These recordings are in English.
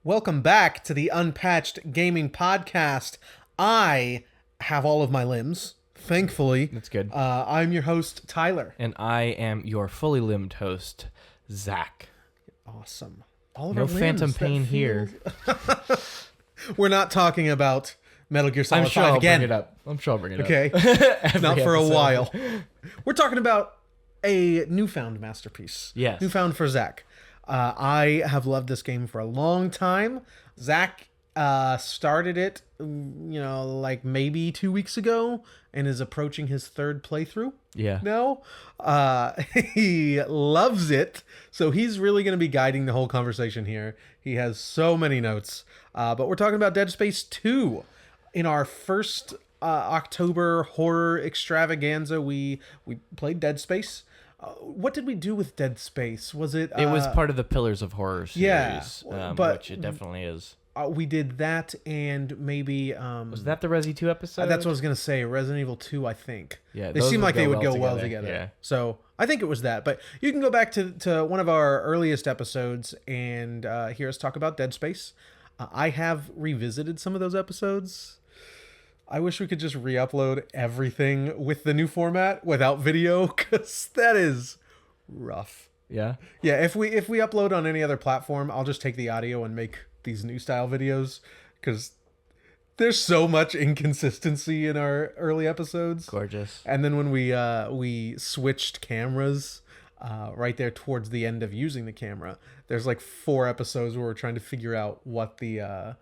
Welcome back to the Unpatched Gaming Podcast. I have all of my limbs, thankfully. That's good. I'm your host, Tyler. And I am your fully limbed host, Zach. Awesome. All of No our limbs, phantom that pain here. We're not talking about Metal Gear Solid I'm sure 5 I'll again. bring it up. I'm sure I'll bring it Okay. up. Not for a episode. while. We're talking about a newfound masterpiece. Yes. Newfound for Zach. I have loved this game for a long time. Zach started it, like maybe 2 weeks ago and is approaching his third playthrough. Yeah. No. He loves it. So he's really going to be guiding the whole conversation here. He has so many notes. But we're talking about Dead Space 2. In our first October horror extravaganza, we played Dead Space. What did we do with Dead Space? Was it? It was part of the Pillars of Horror series, yeah, but which it definitely is. We did that, and maybe Was that the Resi 2 episode? that's what I was gonna say. Resident Evil 2, I think. Yeah, they those seem would like they go would well go well together. together. Yeah. So I think it was that. But you can go back to one of our earliest episodes and hear us talk about Dead Space. I have revisited some of those episodes. I wish we could just re-upload everything with the new format without video, because that is rough. Yeah. Yeah, if we upload on any other platform, I'll just take the audio and make these new style videos, because there's so much inconsistency in our early episodes. Gorgeous. And then when we switched cameras right there towards the end of using the camera, there's like 4 episodes where we're trying to figure out what the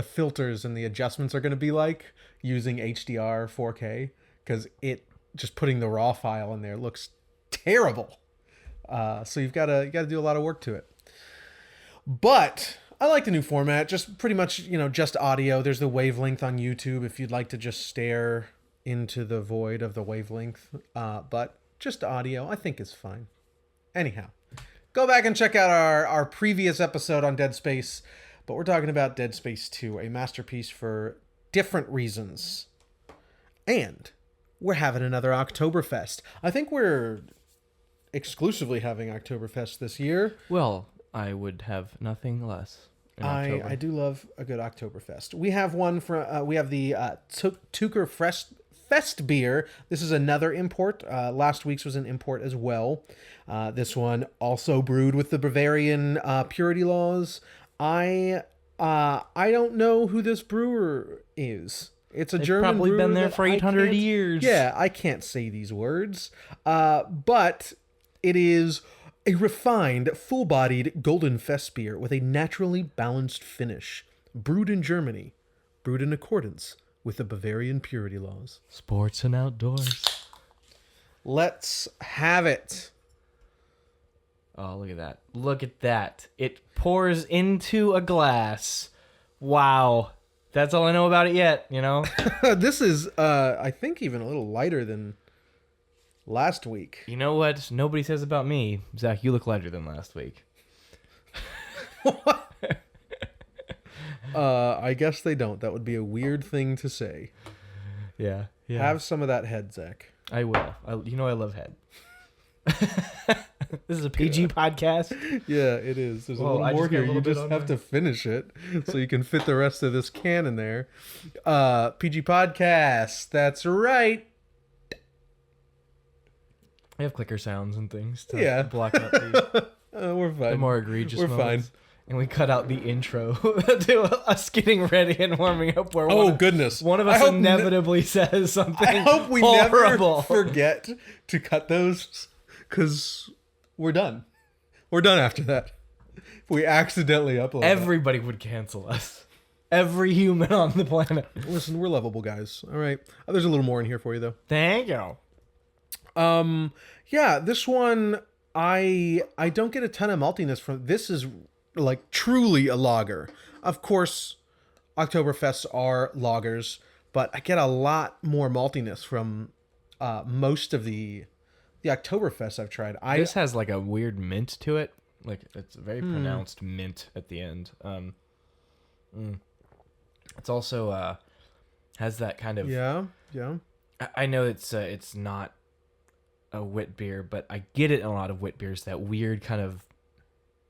filters and the adjustments are going to be like using HDR 4K, because it just putting the raw file in there looks terrible. So you've got to do a lot of work to it. But I like the new format, just pretty much, just audio. There's the wavelength on YouTube if you'd like to just stare into the void of the wavelength. But just audio, I think, is fine. Anyhow, go back and check out our previous episode on Dead Space. But we're talking about Dead Space 2, a masterpiece for different reasons. And we're having another Oktoberfest. I think we're exclusively having Oktoberfest this year. Well, I would have nothing less. I do love a good Oktoberfest. We have one from we have the Tucker Fest beer. This is another import. Last week's was an import as well. This one also brewed with the Bavarian purity laws. I don't know who this brewer is. It's a German probably brewer been there that for 800 years. Yeah, I can't say these words. But it is a refined, full-bodied golden fest beer with a naturally balanced finish. Brewed in Germany. Brewed in accordance with the Bavarian purity laws. Sports and outdoors. Let's have it. Oh, look at that. Look at that. It pours into a glass. Wow. That's all I know about it yet, This is, I think, even a little lighter than last week. You know what nobody says about me? Zach, you look lighter than last week. I guess they don't. That would be a weird thing to say. Yeah. Have some of that head, Zach. I will. I love head. This is a PG podcast. Yeah, it is. There's a Well, little I more just got a here. You little bit just on have there. to finish it so you can fit the rest of this can in there. PG podcast. That's right. I have clicker sounds and things to block out We're fine. the more egregious We're moments. And we cut out the intro to us getting ready and warming up. Where Oh, goodness. one of I us hope inevitably says something I hope we horrible. never forget to cut those, because we're done. We're done after that. If we accidentally upload that. Everybody would cancel us. Every human on the planet. Listen, we're lovable guys. All right. There's a little more in here for you, though. Thank you. Yeah, this one, I don't get a ton of maltiness from. This is like truly a lager. Of course, Oktoberfests are lagers, but I get a lot more maltiness from most of the Oktoberfests I've tried. This has like a weird mint to it. Like it's a very pronounced mint at the end. It's also has that kind of yeah. I know it's not a wit beer, but I get it in a lot of wit beers. That weird kind of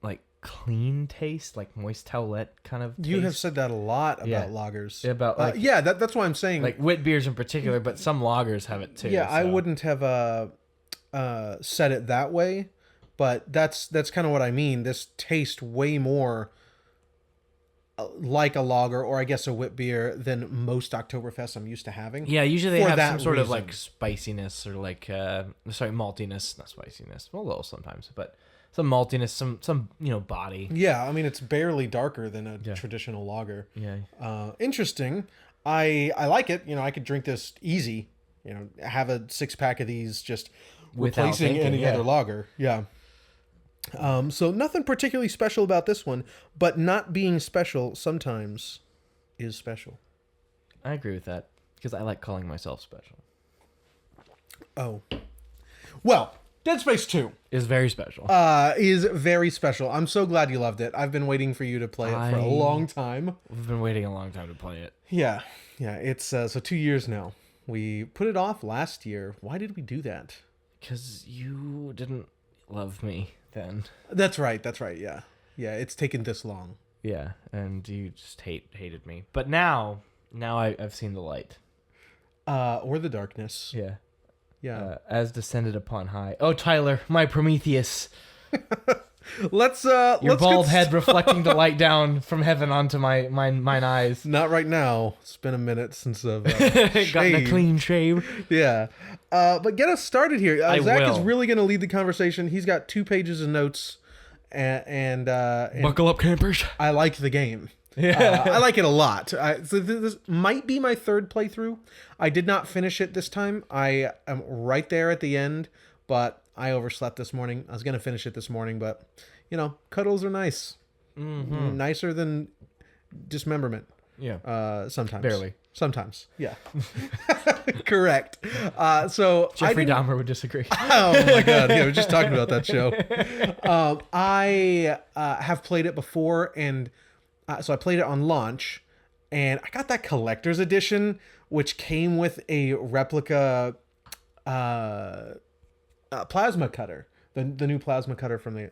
like clean taste, like moist towelette kind of taste. You have said that a lot about Yeah. lagers. About like yeah, that's why I'm saying like wit beers in particular, but some lagers have it too. yeah, I so. wouldn't have said it that way, but that's kind of what I mean. This tastes way more like a lager, or I guess a wit beer, than most Oktoberfests I'm used to having. Yeah, usually they for have that some sort of reason. like spiciness or like maltiness, not spiciness, well, a little sometimes, but some maltiness, some body. Yeah, I mean it's barely darker than a Yeah. traditional lager. Yeah. Interesting. I like it. I could drink this easy. Have a 6-pack of these just Without replacing thinking, any yeah. other lager. Yeah. So nothing particularly special about this one, but not being special sometimes is special. I agree with that because I like calling myself special. Oh. Well, Dead Space 2 Is very special. is very special. I'm so glad you loved it. I've been waiting for you to play it for a long time. We've been waiting a long time to play it. Yeah. It's so 2 years now. We put it off last year. Why did we do that? Because you didn't love me then. That's right. Yeah. It's taken this long. Yeah, and you just hated me. But now I've seen the light. Or the darkness. Yeah. Yeah. As descended upon high. Oh, Tyler, my Prometheus. Let's Your let's bald get head reflecting the light down from heaven onto mine eyes. Not right now. It's been a minute since I've Gotten a shaved. clean shave. Yeah. But get us started here. I Zach will. is really going to lead the conversation. He's got 2 pages of notes, and Buckle up, campers. I like the game. Yeah. I like it a lot. So this might be my 3rd playthrough. I did not finish it this time. I am right there at the end, but I overslept this morning. I was going to finish it this morning, but, cuddles are nice. Mm-hmm. Nicer than dismemberment. Yeah. Sometimes. Barely. Sometimes. Yeah. Correct. So Jeffrey Dahmer would disagree. Oh my God. Yeah, we were just talking about that show. I have played it before, and so I played it on launch, and I got that collector's edition, which came with a replica plasma cutter, the new plasma cutter from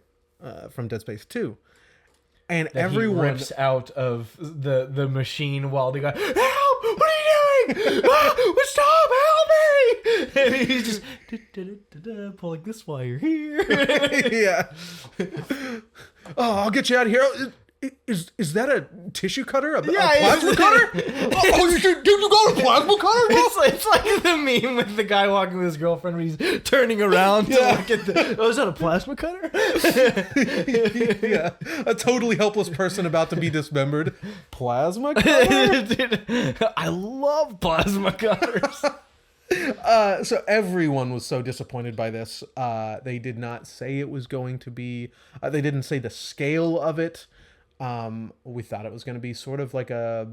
Dead Space 2. And That everyone he rips out of the machine while the guy, help! What are you doing? Stop! Help me! And he's just pulling this wire here. yeah. Oh, I'll get you out of here. Is that a tissue cutter? A plasma cutter? Oh, you got a plasma cutter? It's like the meme with the guy walking with his girlfriend when he's turning around to look at the. Oh, is that a plasma cutter? Yeah, a totally helpless person about to be dismembered. Plasma cutter? Dude, I love plasma cutters. So everyone was so disappointed by this. They did not say it was going to be. They didn't say the scale of it. We thought it was going to be sort of like a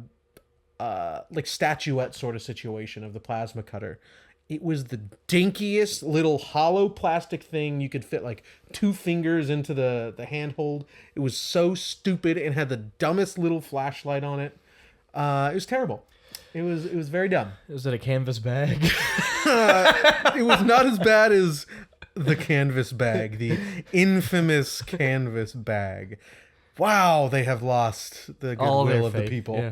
like statuette sort of situation of the plasma cutter. It was the dinkiest little hollow plastic thing. You could fit like 2 fingers into the handhold. It was so stupid and had the dumbest little flashlight on it. It was terrible. It was very dumb. Was it a canvas bag? It was not as bad as the canvas bag, the infamous canvas bag. Wow, they have lost the goodwill of the people. Yeah.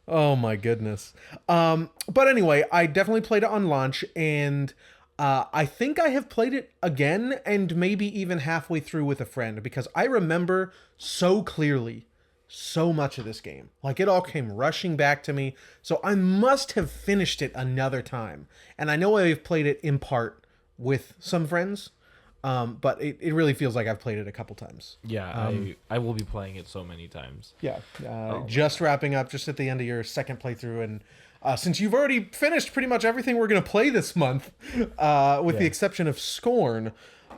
Oh my goodness. But anyway, I definitely played it on launch, and I think I have played it again and maybe even halfway through with a friend, because I remember so clearly so much of this game. Like, it all came rushing back to me. So I must have finished it another time. And I know I've played it in part with some friends. But it really feels like I've played it a couple times. Yeah, I will be playing it so many times. Yeah. Just wrapping up, just at the end of your 2nd playthrough. And since you've already finished pretty much everything we're going to play this month, with the exception of Scorn,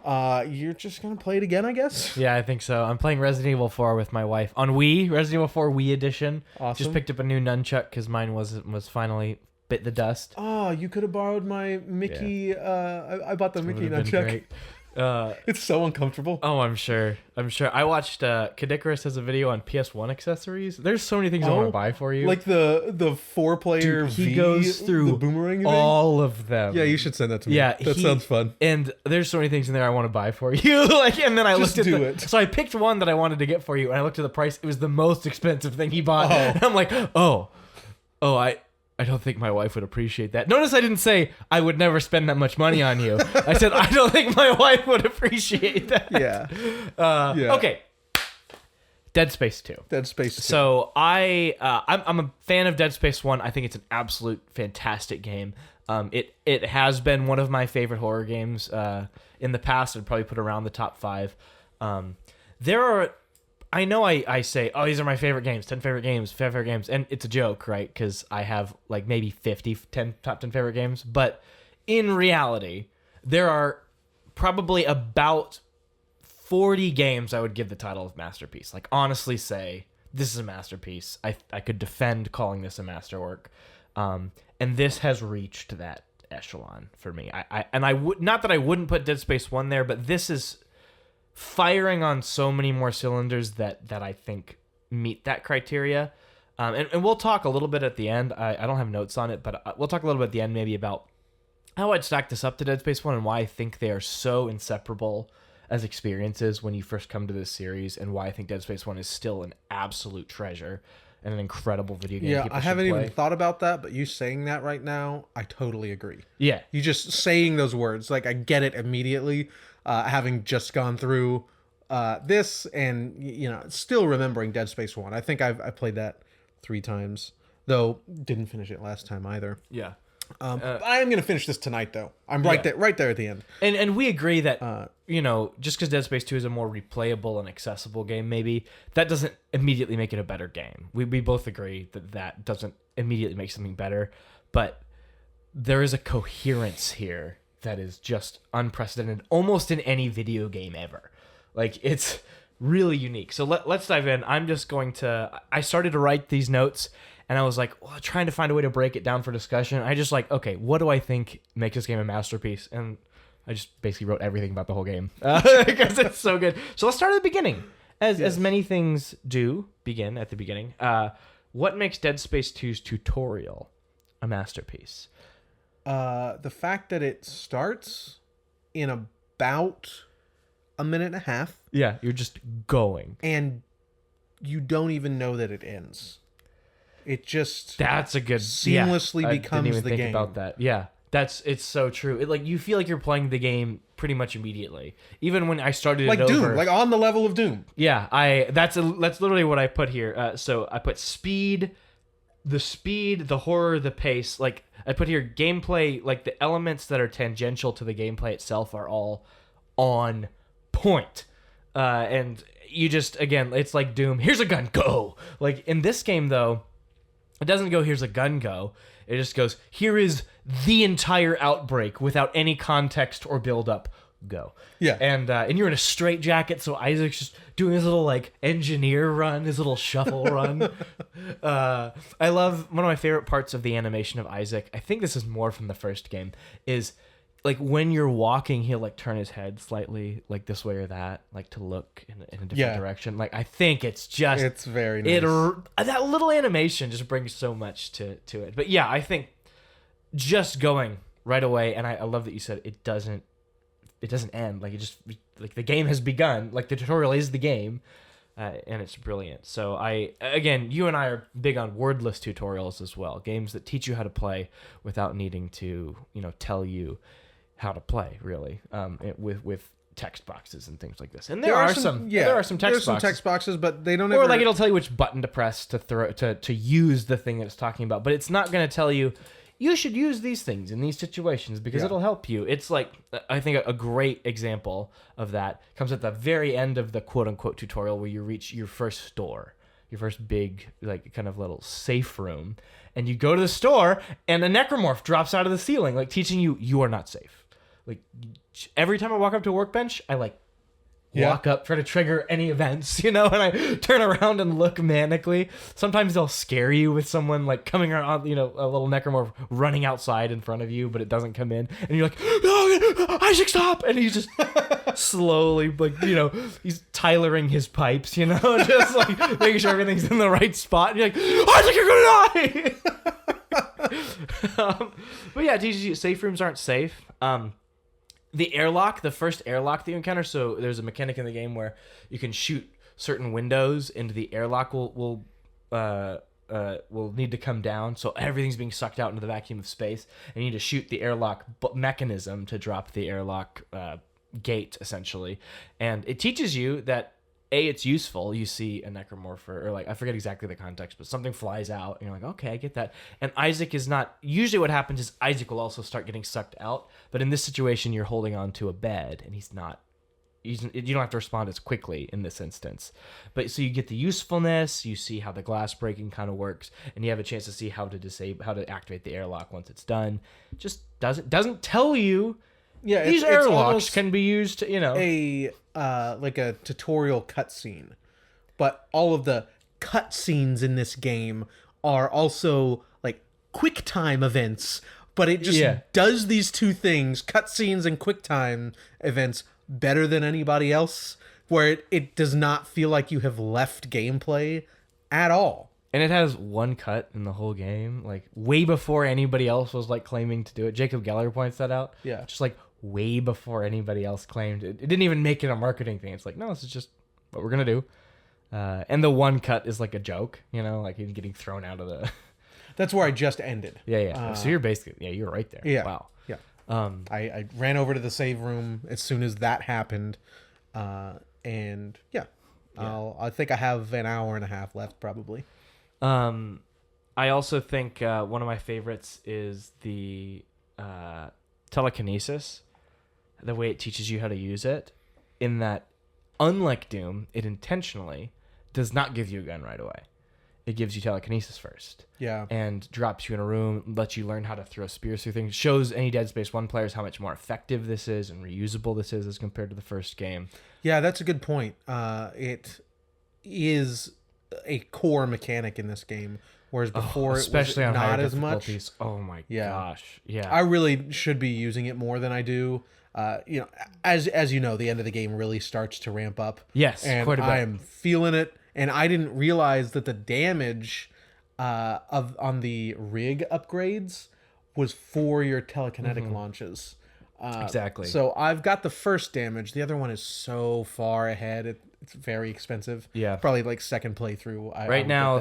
you're just going to play it again, I guess? Yeah, I think so. I'm playing Resident Evil 4 with my wife on Wii, Resident Evil 4 Wii Edition. Awesome. Just picked up a new nunchuck because mine was finally bit the dust. Oh, you could have borrowed my Mickey. I bought the Mickey Would've been nunchuck. great. It's so uncomfortable. Oh, I'm sure. I watched Kadikarus has a video on PS1 accessories. There's so many things I want to buy for you. Like the 4-player Dude, he V, goes through the boomerang thing? all of them. Yeah, you should send that to me. Yeah, that sounds fun. And there's so many things in there I want to buy for you. Like, and then I Just looked at do it. So I picked one that I wanted to get for you, and I looked at the price. It was the most expensive thing he bought. Oh. And I'm like, I don't think my wife would appreciate that. Notice I didn't say I would never spend that much money on you. I said I don't think my wife would appreciate that. Yeah. Okay. Dead Space 2. Dead Space 2. So I'm a fan of Dead Space 1. I think it's an absolute fantastic game. It has been one of my favorite horror games in the past. I'd probably put around the top 5. There are, I know I say, oh, these are my favorite games, 10 favorite games, 5 favorite games, and it's a joke, right? Because I have like maybe 10 top 10 favorite games. But in reality, there are probably about 40 games I would give the title of masterpiece. Like, honestly say, this is a masterpiece. I could defend calling this a masterwork. And this has reached that echelon for me. I would not that I wouldn't put Dead Space 1 there, but this is firing on so many more cylinders that I think meet that criteria. And we'll talk a little bit at the end. I don't have notes on it, but we'll talk a little bit at the end maybe about how I'd stack this up to Dead Space 1 and why I think they are so inseparable as experiences when you first come to this series, and why I think Dead Space 1 is still an absolute treasure and an incredible video game. Yeah, I haven't even thought about that, but you saying that right now, I totally agree. Yeah. You just saying those words, like I get it immediately, having just gone through this and, still remembering Dead Space 1. I think I played that 3 times, though didn't finish it last time either. Yeah. I am going to finish this tonight, though. I'm right there at the end. And we agree that, just because Dead Space 2 is a more replayable and accessible game, maybe, that doesn't immediately make it a better game. We both agree that doesn't immediately make something better, but there is a coherence here that is just unprecedented, almost in any video game ever. Like, it's really unique. So let's dive in. I'm just going to... I started to write these notes, and I was like, trying to find a way to break it down for discussion. I just okay, what do I think makes this game a masterpiece? And I just basically wrote everything about the whole game because it's so good. So let's start at the beginning. As many things do begin at the beginning. What makes Dead Space 2's tutorial a masterpiece? The fact that it starts in about a minute and a half. Yeah, you're just going. And you don't even know that it ends. It just that's a good seamlessly becomes I didn't even the think game. About that. Yeah, it's so true. You feel like you're playing the game pretty much immediately. Even when I started like it Doom, over, like on the level of Doom. Yeah, that's literally what I put here. So I put speed, the horror, the pace. Like I put here gameplay. Like the elements that are tangential to the gameplay itself are all on point. And you just again, it's like Doom. Here's a gun, go. Like in this game though. It doesn't go, here's a gun, go. It just goes, here is the entire outbreak without any context or build-up, go. Yeah. And you're in a straitjacket, so Isaac's just doing his little, engineer run, his little shuffle run. I love, one of my favorite parts of the animation of Isaac, I think this is more from the first game, is... when you're walking, he'll turn his head slightly, this way or that, to look in a different direction. I think it's just... It's very nice. That little animation just brings so much to it. But yeah, I think just going right away, and I love that you said it doesn't end. The game has begun. The tutorial is the game, and it's brilliant. So again, you and I are big on wordless tutorials as well. Games that teach you how to play without needing to, tell you how to play, really, with text boxes and things like this. And there are some text boxes, but they don't or it'll tell you which button to press to use the thing that it's talking about, but it's not going to tell you should use these things in these situations because it'll help you. It's I think a great example of that comes at the very end of the quote unquote tutorial where you reach your first store, your first big kind of little safe room, and you go to the store and a necromorph drops out of the ceiling, teaching you are not safe. Every time I walk up to a workbench, I walk up, try to trigger any events, and I turn around and look manically. Sometimes they'll scare you with someone coming around, a little necromorph running outside in front of you, but it doesn't come in, and you're like, oh, Isaac, stop! And he's just slowly, like, he's Tylering his pipes, just like making sure everything's in the right spot. And you're like, Isaac, you're gonna die! But yeah, it teaches you safe rooms aren't safe. The first airlock that you encounter, so there's a mechanic in the game where you can shoot certain windows into the airlock will need to come down, so everything's being sucked out into the vacuum of space, and you need to shoot the airlock mechanism to drop the airlock gate, essentially. And it teaches you that it's useful. You see a necromorpher, or like, I forget exactly the context, but something flies out, and you're like, okay, I get that. And Isaac is not, usually what happens is Isaac will also start getting sucked out, but in this situation, you're holding on to a bed, and he's not. You don't have to respond as quickly in this instance. But so you get the usefulness, you see how the glass breaking kind of works, and you have a chance to see how to activate the airlock once it's done. Just doesn't tell you. Yeah, these airlocks can be used to, like a tutorial cutscene. But all of the cutscenes in this game are also like QuickTime events, but it just does these two things, cutscenes and QuickTime events, better than anybody else, where it does not feel like you have left gameplay at all. And it has one cut in the whole game, like way before anybody else was like claiming to do it. Jacob Geller points that out. Yeah. Just like way before anybody else claimed it. It didn't even make it a marketing thing. It's like, no, this is just what we're going to do. And the one cut is like a joke, like him getting thrown out of the... That's where I just ended. Yeah. So you're basically... Yeah, you're right there. Yeah. Wow. Yeah. I ran over to the save room as soon as that happened, and I think I have an hour and a half left probably. I also think one of my favorites is the telekinesis, the way it teaches you how to use it, in that, unlike Doom, it intentionally does not give you a gun right away. It gives you telekinesis first. Yeah. And drops you in a room, lets you learn how to throw spears through things, shows any Dead Space 1 players how much more effective this is and reusable this is as compared to the first game. Yeah, that's a good point. It is a core mechanic in this game, whereas before especially it was on not higher as much. difficulties. Oh my gosh. Yeah. I really should be using it more than I do. As you know, the end of the game really starts to ramp up. Yes, and quite a bit. I am feeling it. And I didn't realize that the damage on the rig upgrades was for your telekinetic launches. Exactly. So I've got the first damage. The other one is so far ahead. It's very expensive. Yeah. Probably like second playthrough. Right now,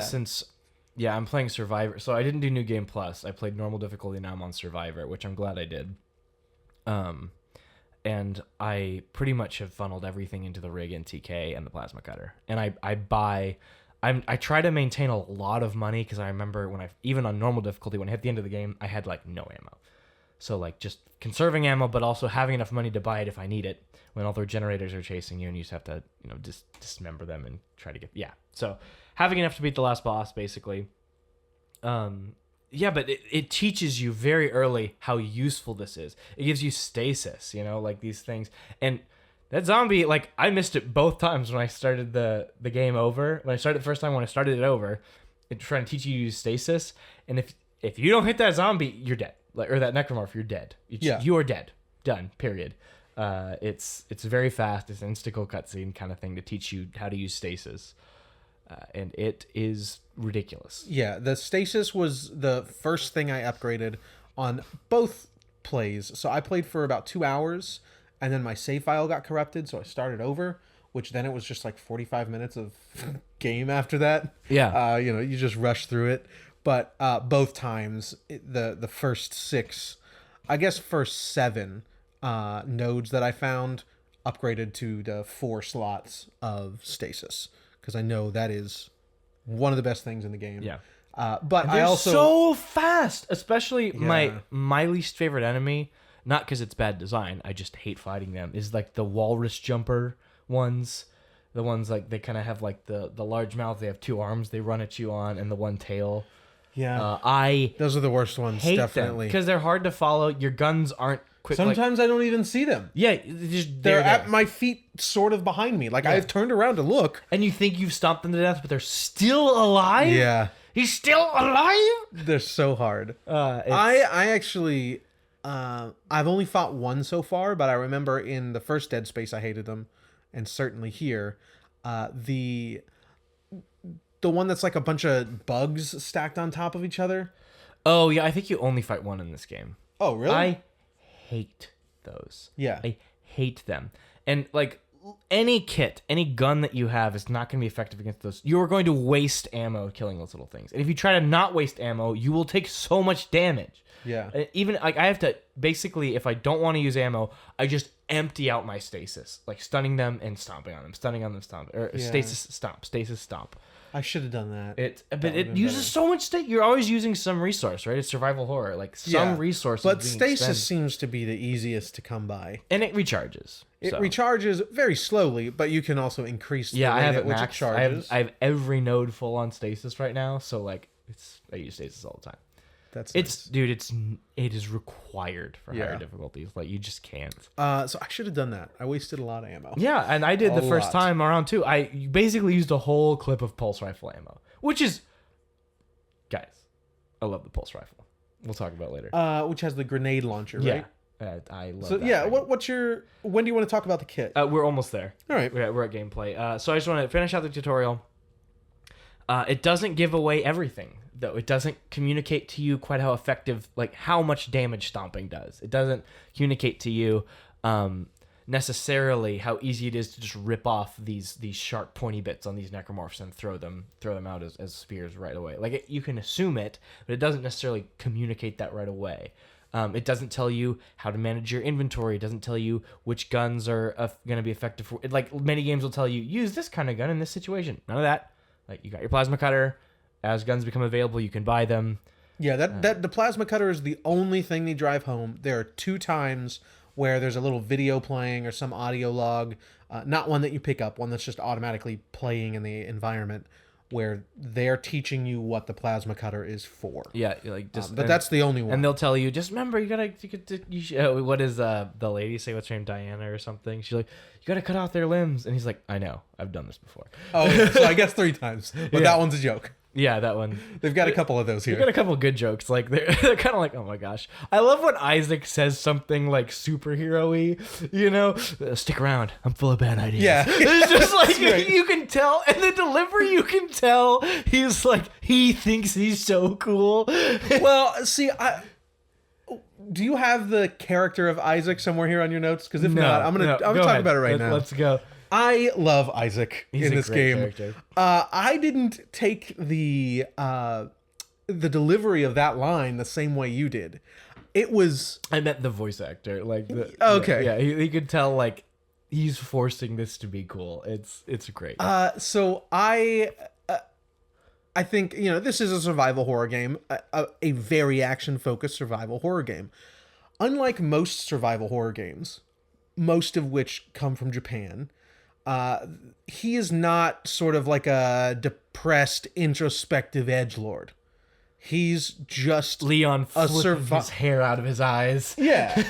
I'm playing Survivor. So I didn't do New Game Plus. I played normal difficulty. Now I'm on Survivor, which I'm glad I did. And I pretty much have funneled everything into the rig and TK and the plasma cutter. And I try to maintain a lot of money, because I remember even on normal difficulty, when I hit the end of the game, I had like no ammo. So like just conserving ammo, but also having enough money to buy it if I need it, when all their generators are chasing you and you just have to, dismember them and try to get, So having enough to beat the last boss, basically. Yeah, but it teaches you very early how useful this is. It gives you stasis, like these things. And that zombie, like, I missed it both times when I started the game over. When I started the first time, when I started it over, it's trying to teach you to use stasis. And if you don't hit that zombie, you're dead. Or that necromorph, you're dead. You are dead. Done. Period. It's very fast. It's an insta-kill cutscene kind of thing to teach you how to use stasis. And it is ridiculous. Yeah, the stasis was the first thing I upgraded on both plays. So I played for about 2 hours, and then my save file got corrupted, so I started over, which then it was just like 45 minutes of game after that. Yeah. You just rush through it. But both times, the first 7 nodes that I found upgraded to the 4 slots of stasis, because I know that is one of the best things in the game. Yeah. But I also so fast, especially my least favorite enemy, not because it's bad design, I just hate fighting them, is like the walrus jumper ones. The ones like they kind of have like the large mouth, they have 2 arms they run at you on, and the one tail. Yeah. Those are the worst ones, hate definitely. Because they're hard to follow. Your guns aren't quick. Sometimes I don't even see them. Yeah, they're at my feet, sort of behind me. Like, I've turned around to look. And you think you've stomped them to death, but they're still alive? Yeah. He's still alive? They're so hard. I actually I've only fought one so far, but I remember in the first Dead Space I hated them, and certainly here, the one that's like a bunch of bugs stacked on top of each other. Oh yeah, I think you only fight one in this game. Oh really? I hate those. Yeah. I hate them. And like any kit, any gun that you have is not going to be effective against those. You are going to waste ammo killing those little things. And if you try to not waste ammo, you will take so much damage. Yeah. Even like I have to basically, if I don't want to use ammo, I just empty out my stasis, like stunning them and stomping on them, stunning on them, stomping, or Yeah. stasis stomp. I should have done that. But it uses so much state. You're always using some resource, right? It's survival horror, like some resource. But stasis seems to be the easiest to come by, and it recharges. It recharges very slowly, but you can also increase the rate I have at it which maxed. it charges. I have every node full on stasis right now, so like I use stasis all the time. That's nice. It is required for higher difficulties. Like you just can't. So I should have done that. I wasted a lot of ammo. Yeah, and I did the first time around too. I basically used a whole clip of pulse rifle ammo, which is, guys, I love the pulse rifle. We'll talk about it later. Which has the grenade launcher, right? Yeah, I love. So that yeah, thing. when do you want to talk about the kit? We're almost there. All right, we're at gameplay. So I just want to finish out the tutorial. It doesn't give away everything, though. It doesn't communicate to you quite how effective, like how much damage stomping does. It doesn't communicate to you necessarily how easy it is to just rip off these sharp, pointy bits on these necromorphs and throw them out as spears right away. Like you can assume it, but it doesn't necessarily communicate that right away. It doesn't tell you how to manage your inventory. It doesn't tell you which guns are going to be effective for. Like many games will tell you, use this kind of gun in this situation. None of that. Like you got your plasma cutter. As guns become available, you can buy them. Yeah, that the plasma cutter is the only thing they drive home. There are 2 times where there's a little video playing or some audio log, not one that you pick up, one that's just automatically playing in the environment, where they're teaching you what the plasma cutter is for. Yeah, like just. But that's the only one. And they'll tell you, just remember, what does the lady say? What's her name, Diana or something? She's like, you gotta cut out their limbs, and he's like, I know, I've done this before. Oh, yeah, so I guess 3 times, but that one's a joke. Yeah, that one. They've got a couple of those here. They've got a couple of good jokes. Like they're kind of like, oh my gosh, I love when Isaac says something like superhero-y. You know, stick around. I'm full of bad ideas. Yeah, it's just like you can tell, and the delivery you can tell. He's like he thinks he's so cool. Well, see, do you have the character of Isaac somewhere here on your notes? Because if not, I'm gonna talk about it right now. Let's go. I love Isaac in this game. Character. I didn't take the delivery of that line the same way you did. It was. I meant the voice actor. Like okay, yeah, he could tell like he's forcing this to be cool. It's great. So I think this is a survival horror game, a very action focused survival horror game. Unlike most survival horror games, most of which come from Japan. He is not sort of like a depressed, introspective edgelord. He's just Leon flipping his hair out of his eyes. Yeah.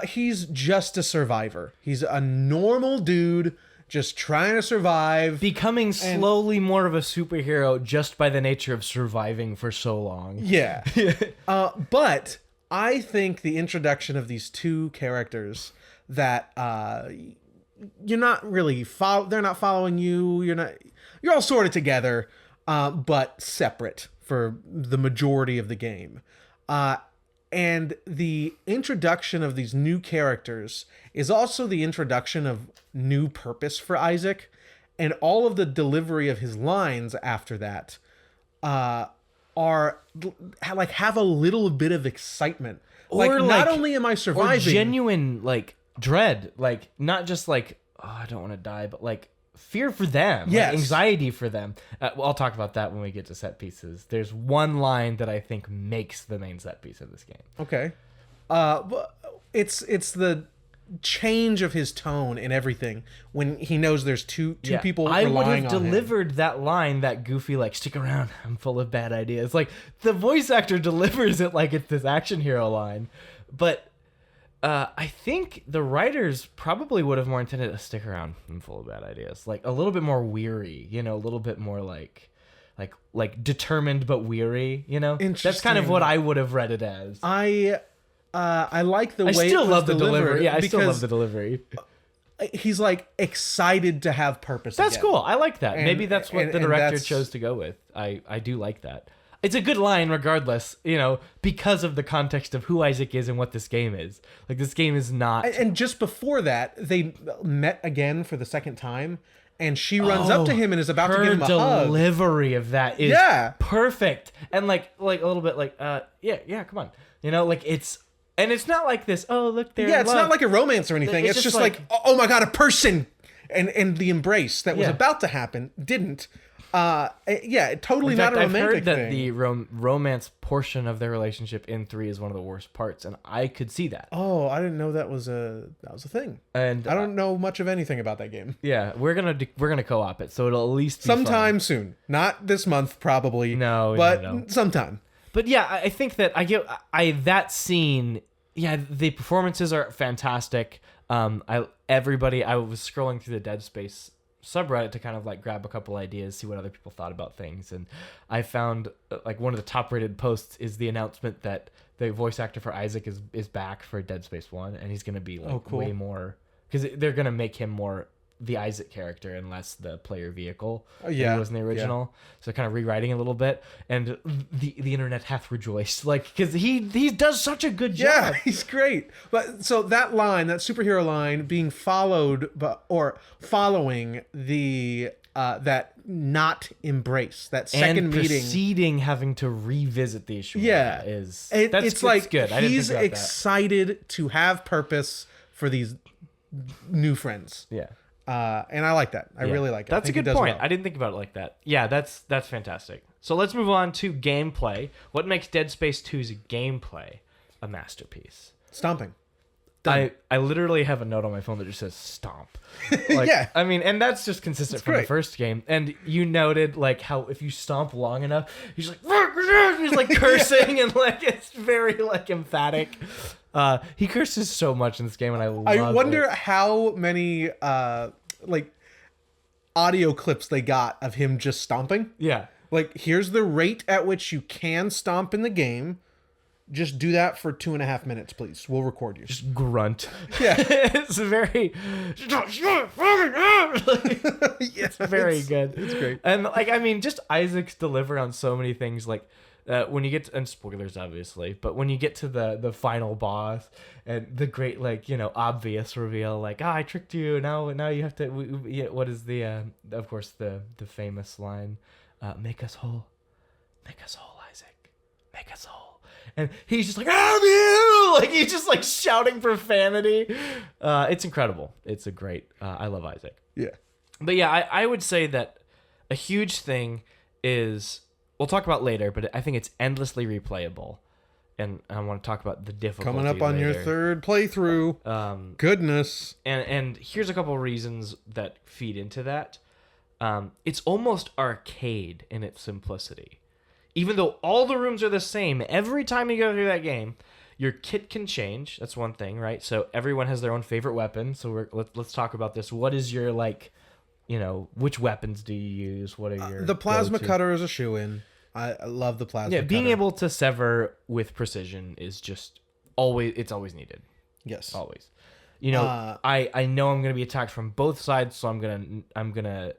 He's just a survivor. He's a normal dude just trying to survive. Becoming slowly more of a superhero just by the nature of surviving for so long. Yeah. But I think the introduction of these 2 characters that you're not really they're not following you, you're all sort of together, but separate for the majority of the game. And the introduction of these new characters is also the introduction of new purpose for Isaac, and all of the delivery of his lines after that are like have a little bit of excitement. Like not only am I surviving, or genuine like dread, like not just like, oh, I don't want to die, but like fear for them, yes, like anxiety for them. Well, I'll talk about that when we get to set pieces. There's one line that I think makes the main set piece of this game. Okay, but it's the change of his tone and everything when he knows there's two people relying on him. I would have delivered that line, that goofy like, stick around, I'm full of bad ideas. Like the voice actor delivers it like it's this action hero line, but I think the writers probably would have more intended to stick around. I'm full of bad ideas. Like a little bit more weary, a little bit more like determined but weary, That's kind of what I would have read it as. I like the way I still it was love the delivered delivery. Yeah, I still love because the delivery. he's like excited to have purpose. That's again. cool. I like that. Maybe that's what the director that's- chose to go with. I do like that. It's a good line regardless, because of the context of who Isaac is and what this game is. Like, this game is not... And just before that, they met again for the second time, and she runs up to him and is about to give him a hug. Her delivery of that is perfect. And like a little bit like, yeah, come on. It's... And it's not like this, oh, look, they're Yeah, it's not like a romance or anything. It's just like, oh my God, a person! And the embrace that was about to happen didn't. Totally in fact, not a romantic I've heard that thing. the romance portion of their relationship in 3 is one of the worst parts, and I could see that. Oh, I didn't know that was a thing. And I don't know much of anything about that game. Yeah, we're gonna co-op it, so it'll at least be Sometime fun. soon. Not this month, probably. No, but sometime. But yeah, I think that that scene. Yeah, the performances are fantastic. I was scrolling through the Dead Space subreddit to kind of like grab a couple ideas, see what other people thought about things, and I found like one of the top rated posts is the announcement that the voice actor for Isaac is back for Dead Space 1, and he's gonna be like way more, because they're gonna make him more the Isaac character and less the player vehicle than he was in the original. So kind of rewriting a little bit, and the internet hath rejoiced, like, because he does such a good job. Yeah, he's great. But so that line, that superhero line, being following the that not embrace, that second and meeting, proceeding having to revisit the issue. Yeah, it's like good. He's excited to have purpose for these new friends. Yeah. And I like that. I really like it. That's a good point. Well. I didn't think about it like that. Yeah, that's fantastic. So let's move on to gameplay. What makes Dead Space 2's gameplay a masterpiece? Stomping. I literally have a note on my phone that just says stomp. Like, yeah. I mean, and that's just consistent from the first game. And you noted like how if you stomp long enough, he's like he's like cursing and like it's very like emphatic. He curses so much in this game, and I love it. I wonder how many like audio clips they got of him just stomping. Yeah. Like, here's the rate at which you can stomp in the game. Just do that for 2.5 minutes, please. We'll record you. Just grunt. Yeah. It's very... it's very good. It's great. And, like, I mean, just Isaac's delivery on so many things, like, when you get to, and spoilers obviously, but when you get to the final boss and the great, like, obvious reveal, like, I tricked you, now you have to, what is the of course the famous line, make us whole, Isaac, make us whole. And he's just like, "Have you!" Like, he's just like shouting profanity. It's incredible. It's a great. I love Isaac. Yeah. But yeah, I would say that a huge thing is, we'll talk about later, but I think it's endlessly replayable, and I want to talk about the difficulty Coming up on later. your third playthrough. Goodness. And here's a couple of reasons that feed into that. It's almost arcade in its simplicity. Even though all the rooms are the same, every time you go through that game, your kit can change. That's one thing, right? So everyone has their own favorite weapon. So let's talk about this. What is your, like, which weapons do you use? What are your the plasma go-to? cutter is a shoo-in. I love the plasma cutter. Being able to sever with precision is just always needed. Yes. Always. I know I'm going to be attacked from both sides, so I'm going to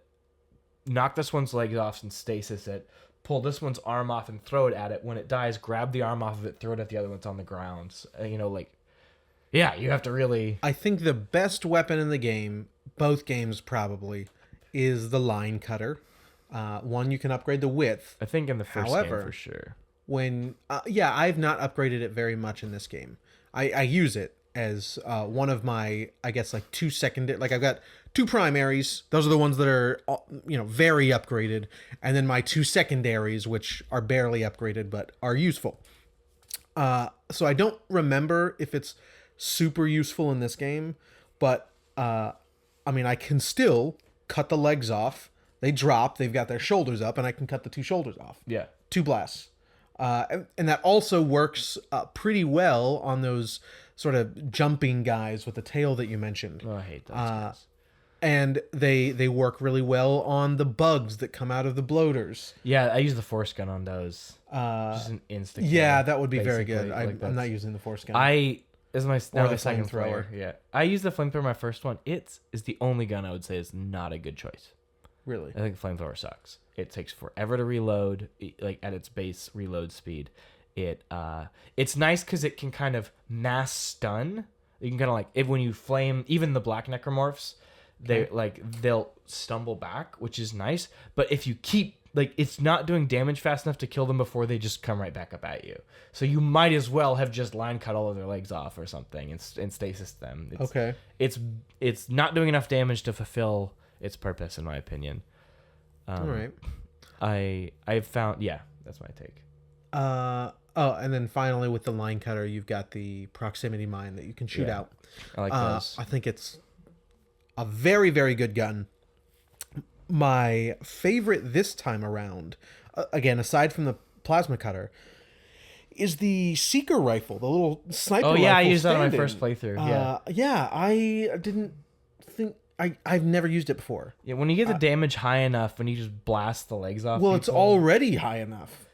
knock this one's legs off and stasis it. Pull this one's arm off and throw it at it. When it dies, grab the arm off of it, throw it at the other one's on the ground. You have to really... I think the best weapon in the game, both games probably, is the line cutter. One, you can upgrade the width. I think in the first game for sure. When I've not upgraded it very much in this game. I use it as one of my, I guess, like 2 secondary... Like, I've got 2 primaries. Those are the ones that are, very upgraded. And then my 2 secondaries, which are barely upgraded, but are useful. So I don't remember if it's super useful in this game, but, I can still cut the legs off. They drop. They've got their shoulders up, and I can cut the 2 shoulders off. Yeah. 2 blasts. And that also works pretty well on those sort of jumping guys with the tail that you mentioned. Oh, I hate those guys. And they work really well on the bugs that come out of the bloaters. Yeah, I use the force gun on those. Just an instant kill, That would be very good. basically. I'm not using the force gun. This is my now the the second flamethrower. player. Yeah, I used the flamethrower my first one. It's is the only gun I would say is not a good choice. Really? I think the flamethrower sucks. It takes forever to reload, like at its base reload speed. It's nice because it can kind of mass stun. You can kind of like when you flame even the black necromorphs, they'll stumble back, which is nice. But if you keep it's not doing damage fast enough to kill them before they just come right back up at you. So you might as well have just line cut all of their legs off or something and stasis them. It's not doing enough damage to fulfill its purpose, in my opinion. All right. I've found that's my take. And then finally with the line cutter, you've got the proximity mine that you can shoot out. I like those. I think it's a very, very good gun. My favorite this time around, again, aside from the plasma cutter, is the Seeker rifle, the little sniper rifle. Oh, yeah, I used that on my first playthrough. I didn't think... I've never used it before. Yeah, when you get the damage high enough, when you just blast the legs off. Well, it's already high enough.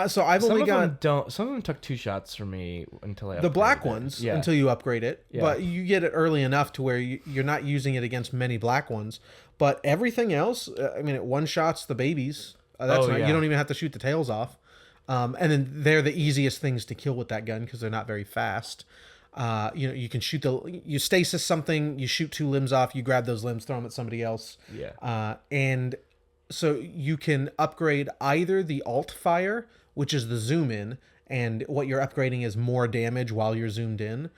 So I've only got... Some of them took 2 shots from me until I upgraded the black it. ones, until you upgrade it. Yeah. But you get it early enough to where you're not using it against many black ones. But everything else, it one-shots the babies. That's not, you don't even have to shoot the tails off. And then they're the easiest things to kill with that gun because they're not very fast. You can shoot you stasis something, you shoot 2 limbs off, you grab those limbs, throw them at somebody else. Yeah. And so you can upgrade either the alt fire, which is the zoom in, and what you're upgrading is more damage while you're zoomed in,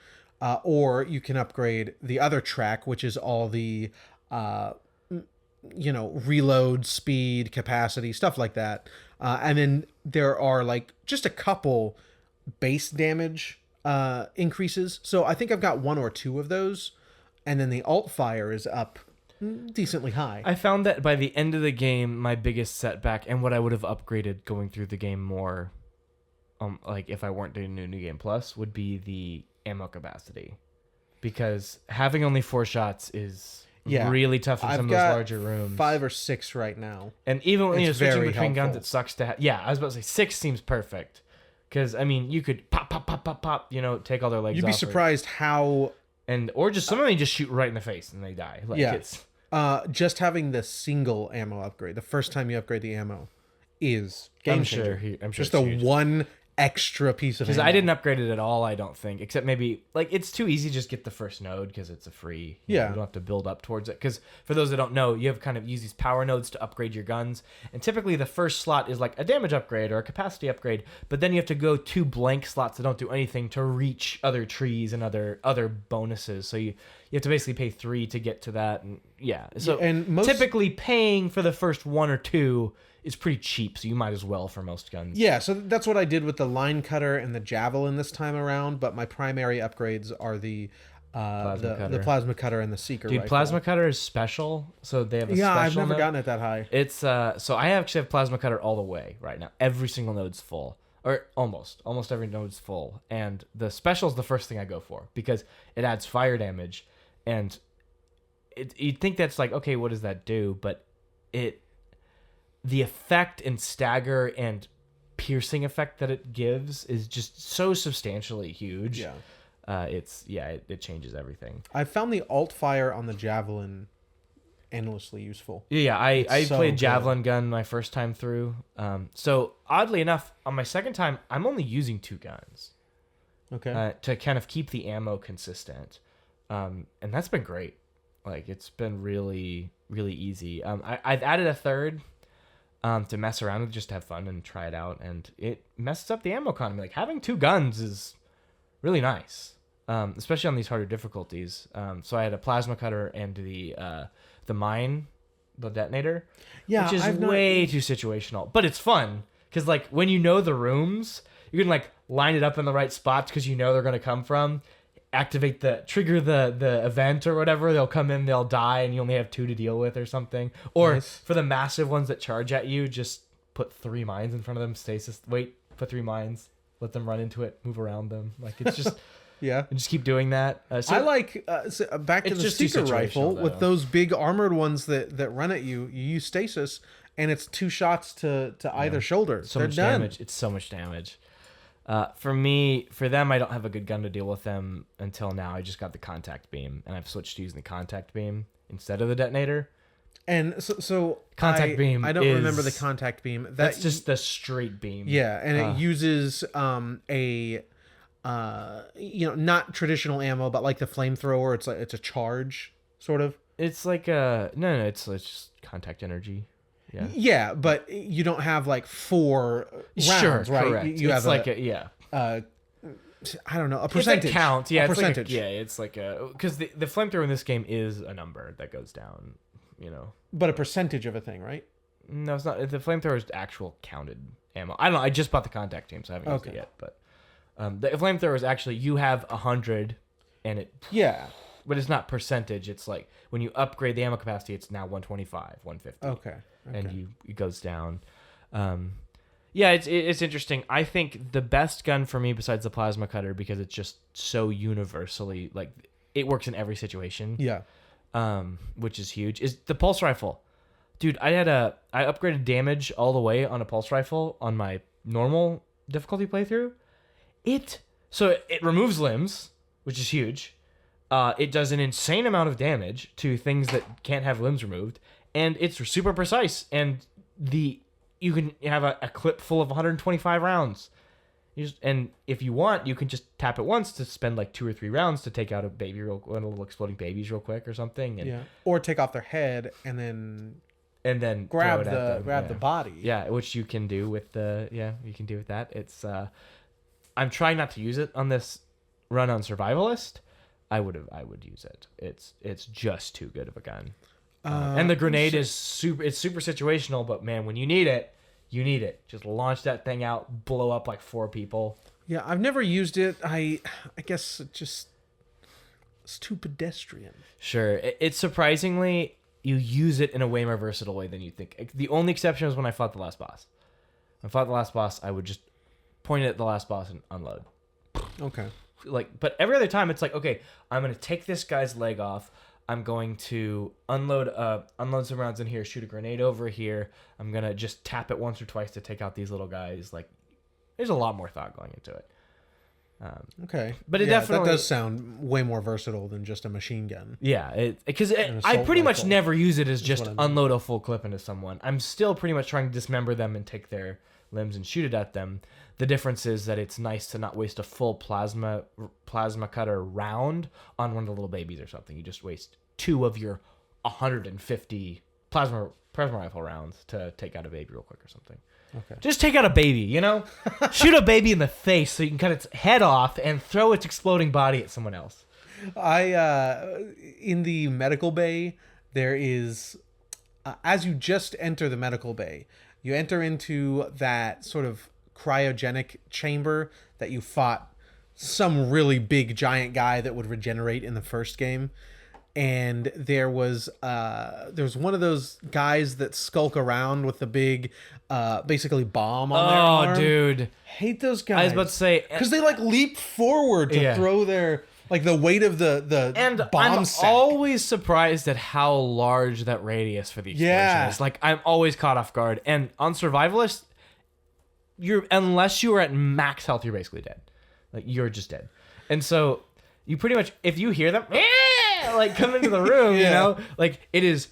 or you can upgrade the other track, which is all the reload speed, capacity, stuff like that. And then there are just a couple base damage increases. So I think I've got 1 or 2 of those, and then the alt fire is up decently high. I found that by the end of the game, my biggest setback and what I would have upgraded going through the game more, if I weren't doing New Game Plus, would be the ammo capacity, because having only 4 shots is really tough in some of those larger rooms. 5 or 6 right now, and even when you're switching between helpful. guns, it sucks to have. Yeah, I was about to say 6 seems perfect, because you could pop, take all their legs off. You'd be surprised how. Or just some of them just shoot right in the face and they die. It's just having the single ammo upgrade, the first time you upgrade the ammo, is game changer. I'm sure just a huge. 1 extra piece of ammo. Because I didn't upgrade it at all, I don't think. Except maybe, it's too easy to just get the first node because it's a free. You don't have to build up towards it. Because for those that don't know, you have kind of use these power nodes to upgrade your guns. And typically the first slot is like a damage upgrade or a capacity upgrade. But then you have to go 2 blank slots that don't do anything to reach other trees and other bonuses. So you have to basically pay 3 to get to that. And so typically paying for the first 1 or 2 is pretty cheap, so you might as well for most guns. Yeah, so that's what I did with the line cutter and the javelin this time around, but my primary upgrades are the plasma cutter and the Seeker rifle. Plasma cutter is special, so they have a special I've never node. gotten it that high. It's so I actually have plasma cutter all the way right now. Every single node's full. Or almost every node's full. And the special is the first thing I go for because it adds fire damage, and you'd think that's okay, what does that do? But the effect and stagger and piercing effect that it gives is just so substantially huge. It changes everything. I found the alt fire on the javelin endlessly useful. I played javelin gun my first time through. So oddly enough, on my second time, I'm only using 2 guns. Okay. To kind of keep the ammo consistent, and that's been great. It's been really, really easy. I've added a third. To mess around with, just to have fun and try it out, and it messes up the ammo economy. Having 2 guns is really nice, especially on these harder difficulties. So I had a plasma cutter and the mine, the detonator, which is way too situational, but it's fun because when you know the rooms, you can line it up in the right spots because you know they're going to come from. Trigger the event or whatever, they'll come in, they'll die, and you only have 2 to deal with or something. Or for the massive ones that charge at you, just put 3 mines in front of them, put 3 mines, let them run into it, move around them. It's just Yeah. And just keep doing that. I like back to It's the just too seeker rifle situational, with though. those big armored ones that run at you. You use stasis, and it's 2 shots to either shoulder. So They're much done. damage. It's so much damage. For them, I don't have a good gun to deal with them until now. I just got the contact beam, and I've switched to using the contact beam instead of the detonator. And so Contact beam I don't is- remember the contact beam. That's just the straight beam. yeah, and it uses not traditional ammo, but like the flamethrower. It's a charge sort of. It's like no, it's just contact energy. Yeah. Yeah, but you don't have like 4 rounds, Sure, right? correct. You it's have like I don't know, a percentage. It's a count. Yeah, a it's percentage. Like it's like because the flamethrower in this game is a number that goes down. You know. But a percentage of a thing, right? No, it's not. The flamethrower is actual counted ammo. I don't know. I just bought the contact team, so I haven't used it yet. But the flamethrower is actually you have 100, and it. Yeah. But it's not percentage. It's like when you upgrade the ammo capacity, it's now 125, 150. Okay. And it goes down. Yeah, it's interesting. I think the best gun for me besides the plasma cutter, because it's just so universally like it works in every situation. Yeah. Which is huge, is the pulse rifle. Dude, I upgraded damage all the way on a pulse rifle on my normal difficulty playthrough. It removes limbs, which is huge. It does an insane amount of damage to things that can't have limbs removed, and it's super precise. And you can have a clip full of 125 rounds. And if you want, you can just tap it once to spend like 2 or 3 rounds to take out one of the little exploding babies real quick or something. And, Or take off their head and then grab the body. Yeah, which you can do with that. It's I'm trying not to use it on this run on Survivalist. I would use it. It's just too good of a gun. And the grenade is super situational, but man, when you need it, you need it. Just launch that thing out, blow up like 4 people. Yeah, I've never used it. I guess it's too pedestrian. Sure. It's surprisingly, you use it in a way more versatile way than you think. The only exception was when I fought the last boss. When I fought the last boss, I would just point it at the last boss and unload. Okay. But every other time, it's like, okay, I'm going to take this guy's leg off. I'm going to unload some rounds in here, shoot a grenade over here. I'm going to just tap it once or twice to take out these little guys. Like, there's a lot more thought going into it. Okay. But it definitely... That does sound way more versatile than just a machine gun. Yeah, because I pretty much never use it as just I mean. unload a full clip into someone. I'm still pretty much trying to dismember them and take their limbs and shoot it at them. The difference is that it's nice to not waste a full plasma cutter round on one of the little babies or something. You just waste 2 of your 150 plasma rifle rounds to take out a baby real quick or something. Okay. Just take out a baby, you know? Shoot a baby in the face so you can cut its head off and throw its exploding body at someone else. In the medical bay, there is, as you just enter the medical bay, you enter into that sort of cryogenic chamber that you fought some really big giant guy that would regenerate in the first game. And there was one of those guys that skulk around with the big basically bomb on their arm. Oh, dude. Hate those guys. I was about to say, because they like leap forward to throw their like the weight of the bomb I'm sack. always surprised at how large that radius for the explosion is. Like, I'm always caught off guard. And on Survivalist, unless you are at max health, you're basically dead. Like, you're just dead. And so you pretty much, if you hear them like come into the room, you know, like it is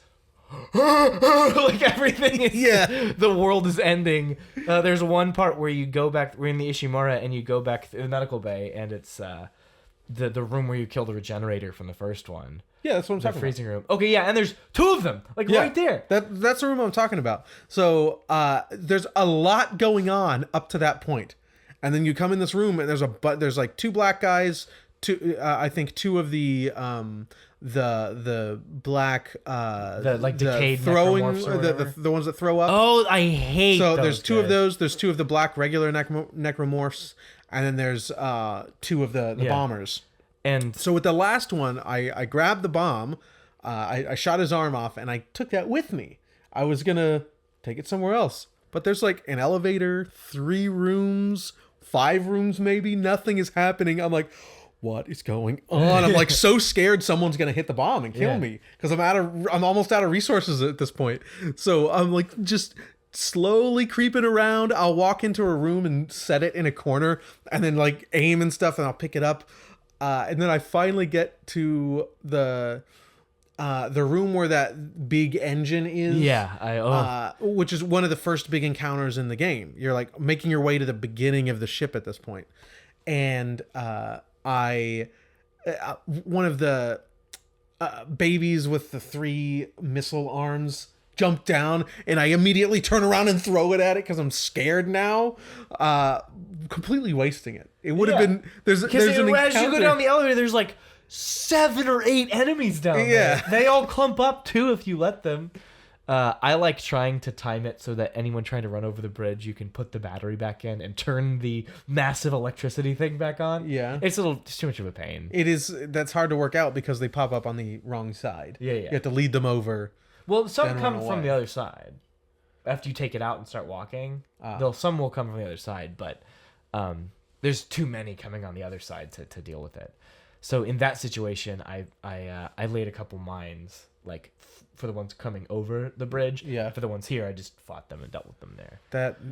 like everything is the world is ending. There's one part where you go back, we're in the Ishimura, and you go back through the medical bay, and it's the room where you kill the regenerator from the first one. Yeah, that's what I'm talking about. The freezing room. Okay, yeah, and there's 2 of them, like right there. That's the room I'm talking about. So there's a lot going on up to that point, and then you come in this room, and there's like 2 black guys, I think 2 of the black the like decayed throwing necromorphs or whatever. the ones that throw up. Oh, I hate so those there's 2 guys. of those. There's 2 of the black regular necromorphs, and then there's 2 of the bombers. And so with the last one, I grabbed the bomb, I shot his arm off, and I took that with me. I was gonna take it somewhere else, but there's like an elevator, 3 rooms, 5 rooms maybe. Nothing is happening. I'm like, what is going on? I'm like so scared someone's gonna hit the bomb and kill me because I'm almost out of resources at this point. So I'm like just slowly creeping around. I'll walk into a room and set it in a corner and then like aim and stuff, and I'll pick it up. And then I finally get to the room where that big engine is. Yeah, which is one of the first big encounters in the game. You're like making your way to the beginning of the ship at this point. And one of the babies with the 3 missile arms jumped down, and I immediately turn around and throw it at it because I'm scared now. Completely wasting it. It would have been there's an encounter. As you go down the elevator, there's like 7 or 8 enemies down there. They all clump up too if you let them. I like trying to time it so that anyone trying to run over the bridge, you can put the battery back in and turn the massive electricity thing back on. Yeah. It's too much of a pain. It is. That's hard to work out because they pop up on the wrong side. Yeah. You have to lead them over. Well, some come from the other side. After you take it out and start walking, some will come from the other side, but there's too many coming on the other side to deal with it. So in that situation, I laid a couple mines, like for the ones coming over the bridge. Yeah. For the ones here, I just fought them and dealt with them there.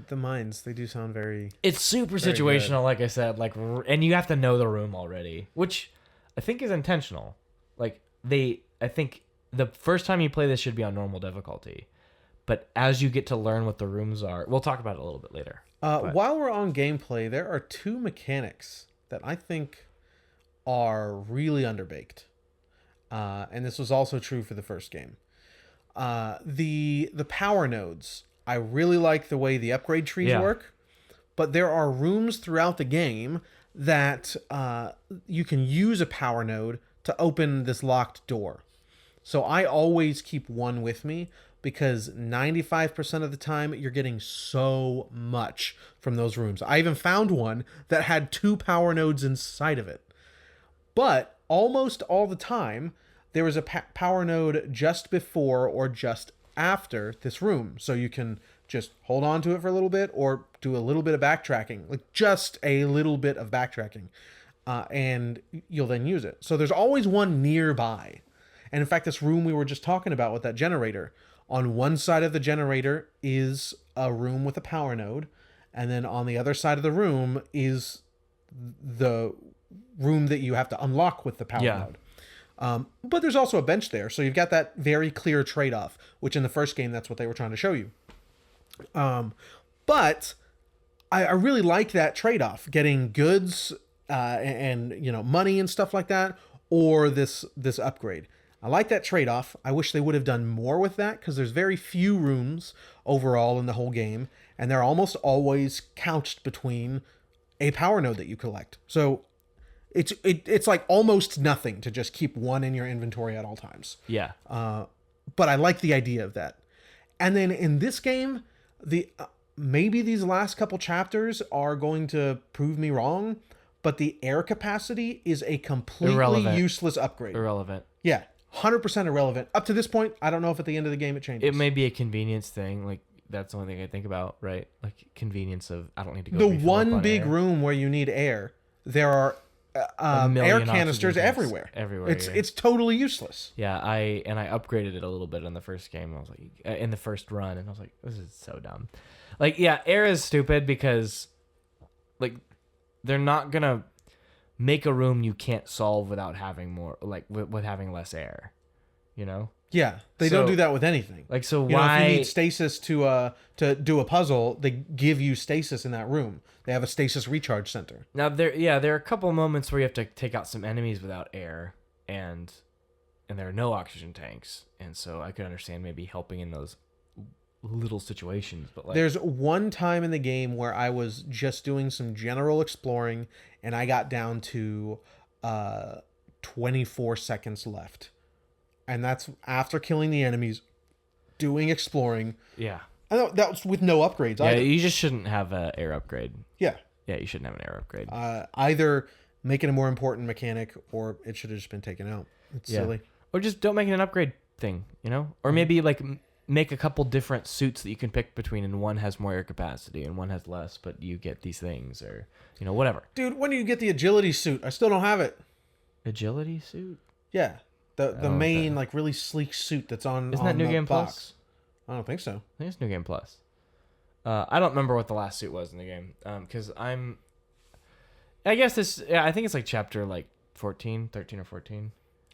The mines, they do sound very. It's super situational, good. Like I said, and you have to know the room already, which I think is intentional. Like I think the first time you play this should be on normal difficulty, but as you get to learn what the rooms are, we'll talk about it a little bit later. While we're on gameplay, there are 2 mechanics that I think are really underbaked. And this was also true for the first game. The power nodes. I really like the way the upgrade trees work, but there are rooms throughout the game that you can use a power node to open this locked door. So I always keep one with me because 95% of the time you're getting so much from those rooms. I even found one that had 2 power nodes inside of it. But almost all the time, there was a power node just before or just after this room. So you can just hold on to it for a little bit or do a little bit of backtracking, like just a little bit of backtracking, and you'll then use it. So there's always one nearby. And in fact, this room we were just talking about with that generator, on one side of the generator is a room with a power node, and then on the other side of the room is the room that you have to unlock with the power node. But there's also a bench there, so you've got that very clear trade-off, which in the first game, that's what they were trying to show you. But I really like that trade-off, getting goods and money and stuff like that, or this upgrade. I like that trade-off. I wish they would have done more with that because there's very few rooms overall in the whole game, and they're almost always couched between a power node that you collect. So it's like almost nothing to just keep one in your inventory at all times. Yeah. But I like the idea of that. And then in this game, maybe these last couple chapters are going to prove me wrong, but the air capacity is a completely useless upgrade. Irrelevant. Yeah. 100% irrelevant. Up to this point, I don't know if at the end of the game it changes. It may be a convenience thing. Like, that's the only thing I think about, right? Like, convenience of, I don't need to go. The one big room where you need air, there are air canisters everywhere. It's totally useless. Yeah, I upgraded it a little bit in the first game. I was like, in the first run, and I was like, this is so dumb. Like, yeah, air is stupid because, like, they're not gonna make a room you can't solve without having more, like with having less air, you know? Yeah, they don't do that with anything. Like, so why? If you need stasis to do a puzzle, they give you stasis in that room. They have a stasis recharge center. Now there are a couple of moments where you have to take out some enemies without air, and there are no oxygen tanks, and so I could understand maybe helping in those little situations, but like, there's one time in the game where I was just doing some general exploring and I got down to 24 seconds left, and that's after killing the enemies, doing exploring. Yeah, and that was with no upgrades. Yeah, you just shouldn't have an air upgrade. Yeah, you shouldn't have an air upgrade. Either make it a more important mechanic or it should have just been taken out. It's silly. Or just don't make it an upgrade thing, or maybe like make a couple different suits that you can pick between, and one has more air capacity and one has less, but you get these things, or whatever. Dude, when do you get the agility suit? I still don't have it. Agility suit? Yeah, the main like really sleek suit that's on. Isn't that New Game box. Plus? I don't think so. I think it's New Game Plus. I don't remember what the last suit was in the game, because I guess this. Yeah, I think it's like chapter like 13 or 14.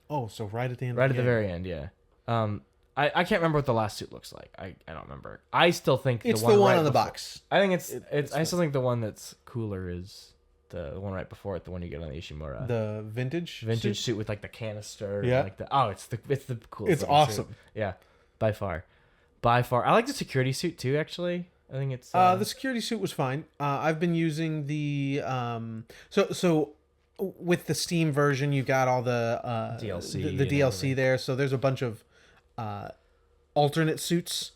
Oh, so right at the end. Right of at the very end, yeah. I can't remember what the last suit looks like. I don't remember. I still think it's the one right on the before. box. I think it's. I still think the one that's cooler is the one right before it, the one you get on the Ishimura. The vintage suit with like the canister. Yeah. And like it's the coolest. It's awesome. Suit. Yeah, by far. I like the security suit too. Actually, I think it's. The security suit was fine. I've been using the so with the Steam version, you got all the DLC, the DLC there. So there's a bunch of alternate suits.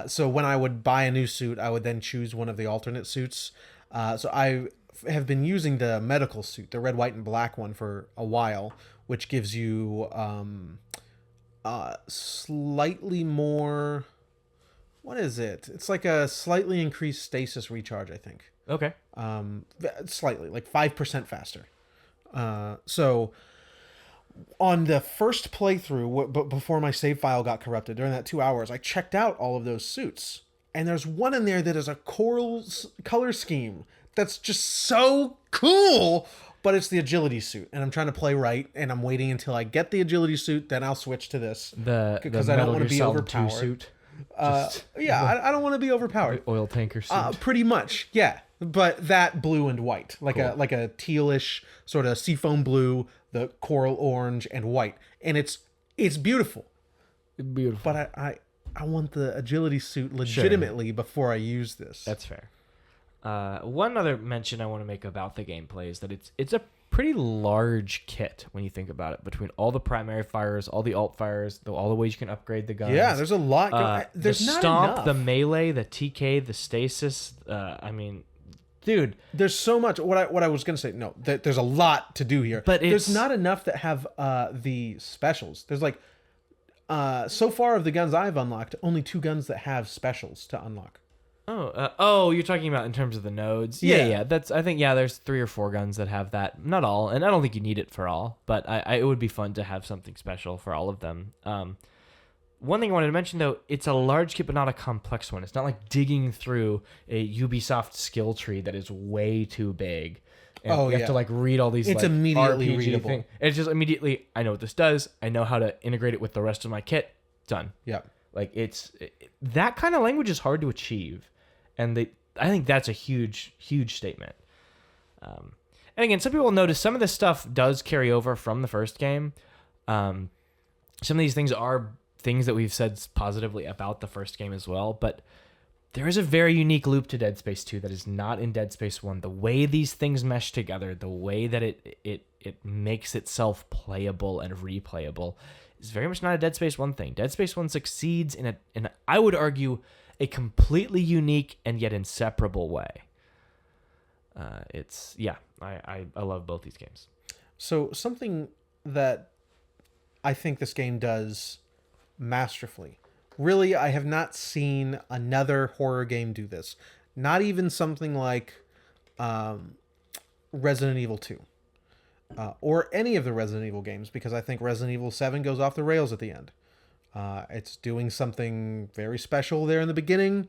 So when I would buy a new suit, I would then choose one of the alternate suits. So I have been using the medical suit, the red, white, and black one for a while, which gives you slightly more. What is it? It's like a slightly increased stasis recharge, I think. Okay. Slightly, like 5% faster. So on the first playthrough, but before my save file got corrupted, during that 2 hours, I checked out all of those suits. And there's one in there that is a coral color scheme that's just so cool, but it's the agility suit. And I'm trying to play right, and I'm waiting until I get the agility suit, then I'll switch to this. Because I don't want to be overpowered. Suit. I don't want to be overpowered. Oil tanker suit. Pretty much, yeah. But that blue and white, like a tealish sort of seafoam blue, the coral orange and white, and it's beautiful. Beautiful. But I want the agility suit legitimately before I use this. That's fair. One other mention I want to make about the gameplay is that it's a pretty large kit when you think about it, between all the primary fires, all the alt fires, all the ways you can upgrade the guns. Yeah, there's a lot. There's the not stomp, enough. the melee, the TK, the stasis. Dude, there's so much. What I was gonna say. No, there's a lot to do here. But there's not enough that have the specials. There's like so far of the guns I've unlocked, only 2 guns that have specials to unlock. You're talking about in terms of the nodes. Yeah. I think there's 3 or 4 guns that have that. Not all, and I don't think you need it for all. But it would be fun to have something special for all of them. One thing I wanted to mention, though, it's a large kit, but not a complex one. It's not like digging through a Ubisoft skill tree that is way too big. And you have to like read all these. It's like, immediately RPG readable. thing. It's just immediately, I know what this does. I know how to integrate it with the rest of my kit. Done. Yeah. Like that kind of language is hard to achieve, and I think that's a huge statement. And again, some people notice some of this stuff does carry over from the first game. Some of these things are things that we've said positively about the first game as well, but there is a very unique loop to Dead Space 2 that is not in Dead Space 1. The way these things mesh together, the way that it makes itself playable and replayable is very much not a Dead Space 1 thing. Dead Space 1 succeeds in I would argue, a completely unique and yet inseparable way. I love both these games. So something that I think this game does masterfully. Really, I have not seen another horror game do this. Not even something like Resident Evil 2. Or any of the Resident Evil games, because I think Resident Evil 7 goes off the rails at the end. It's doing something very special there in the beginning,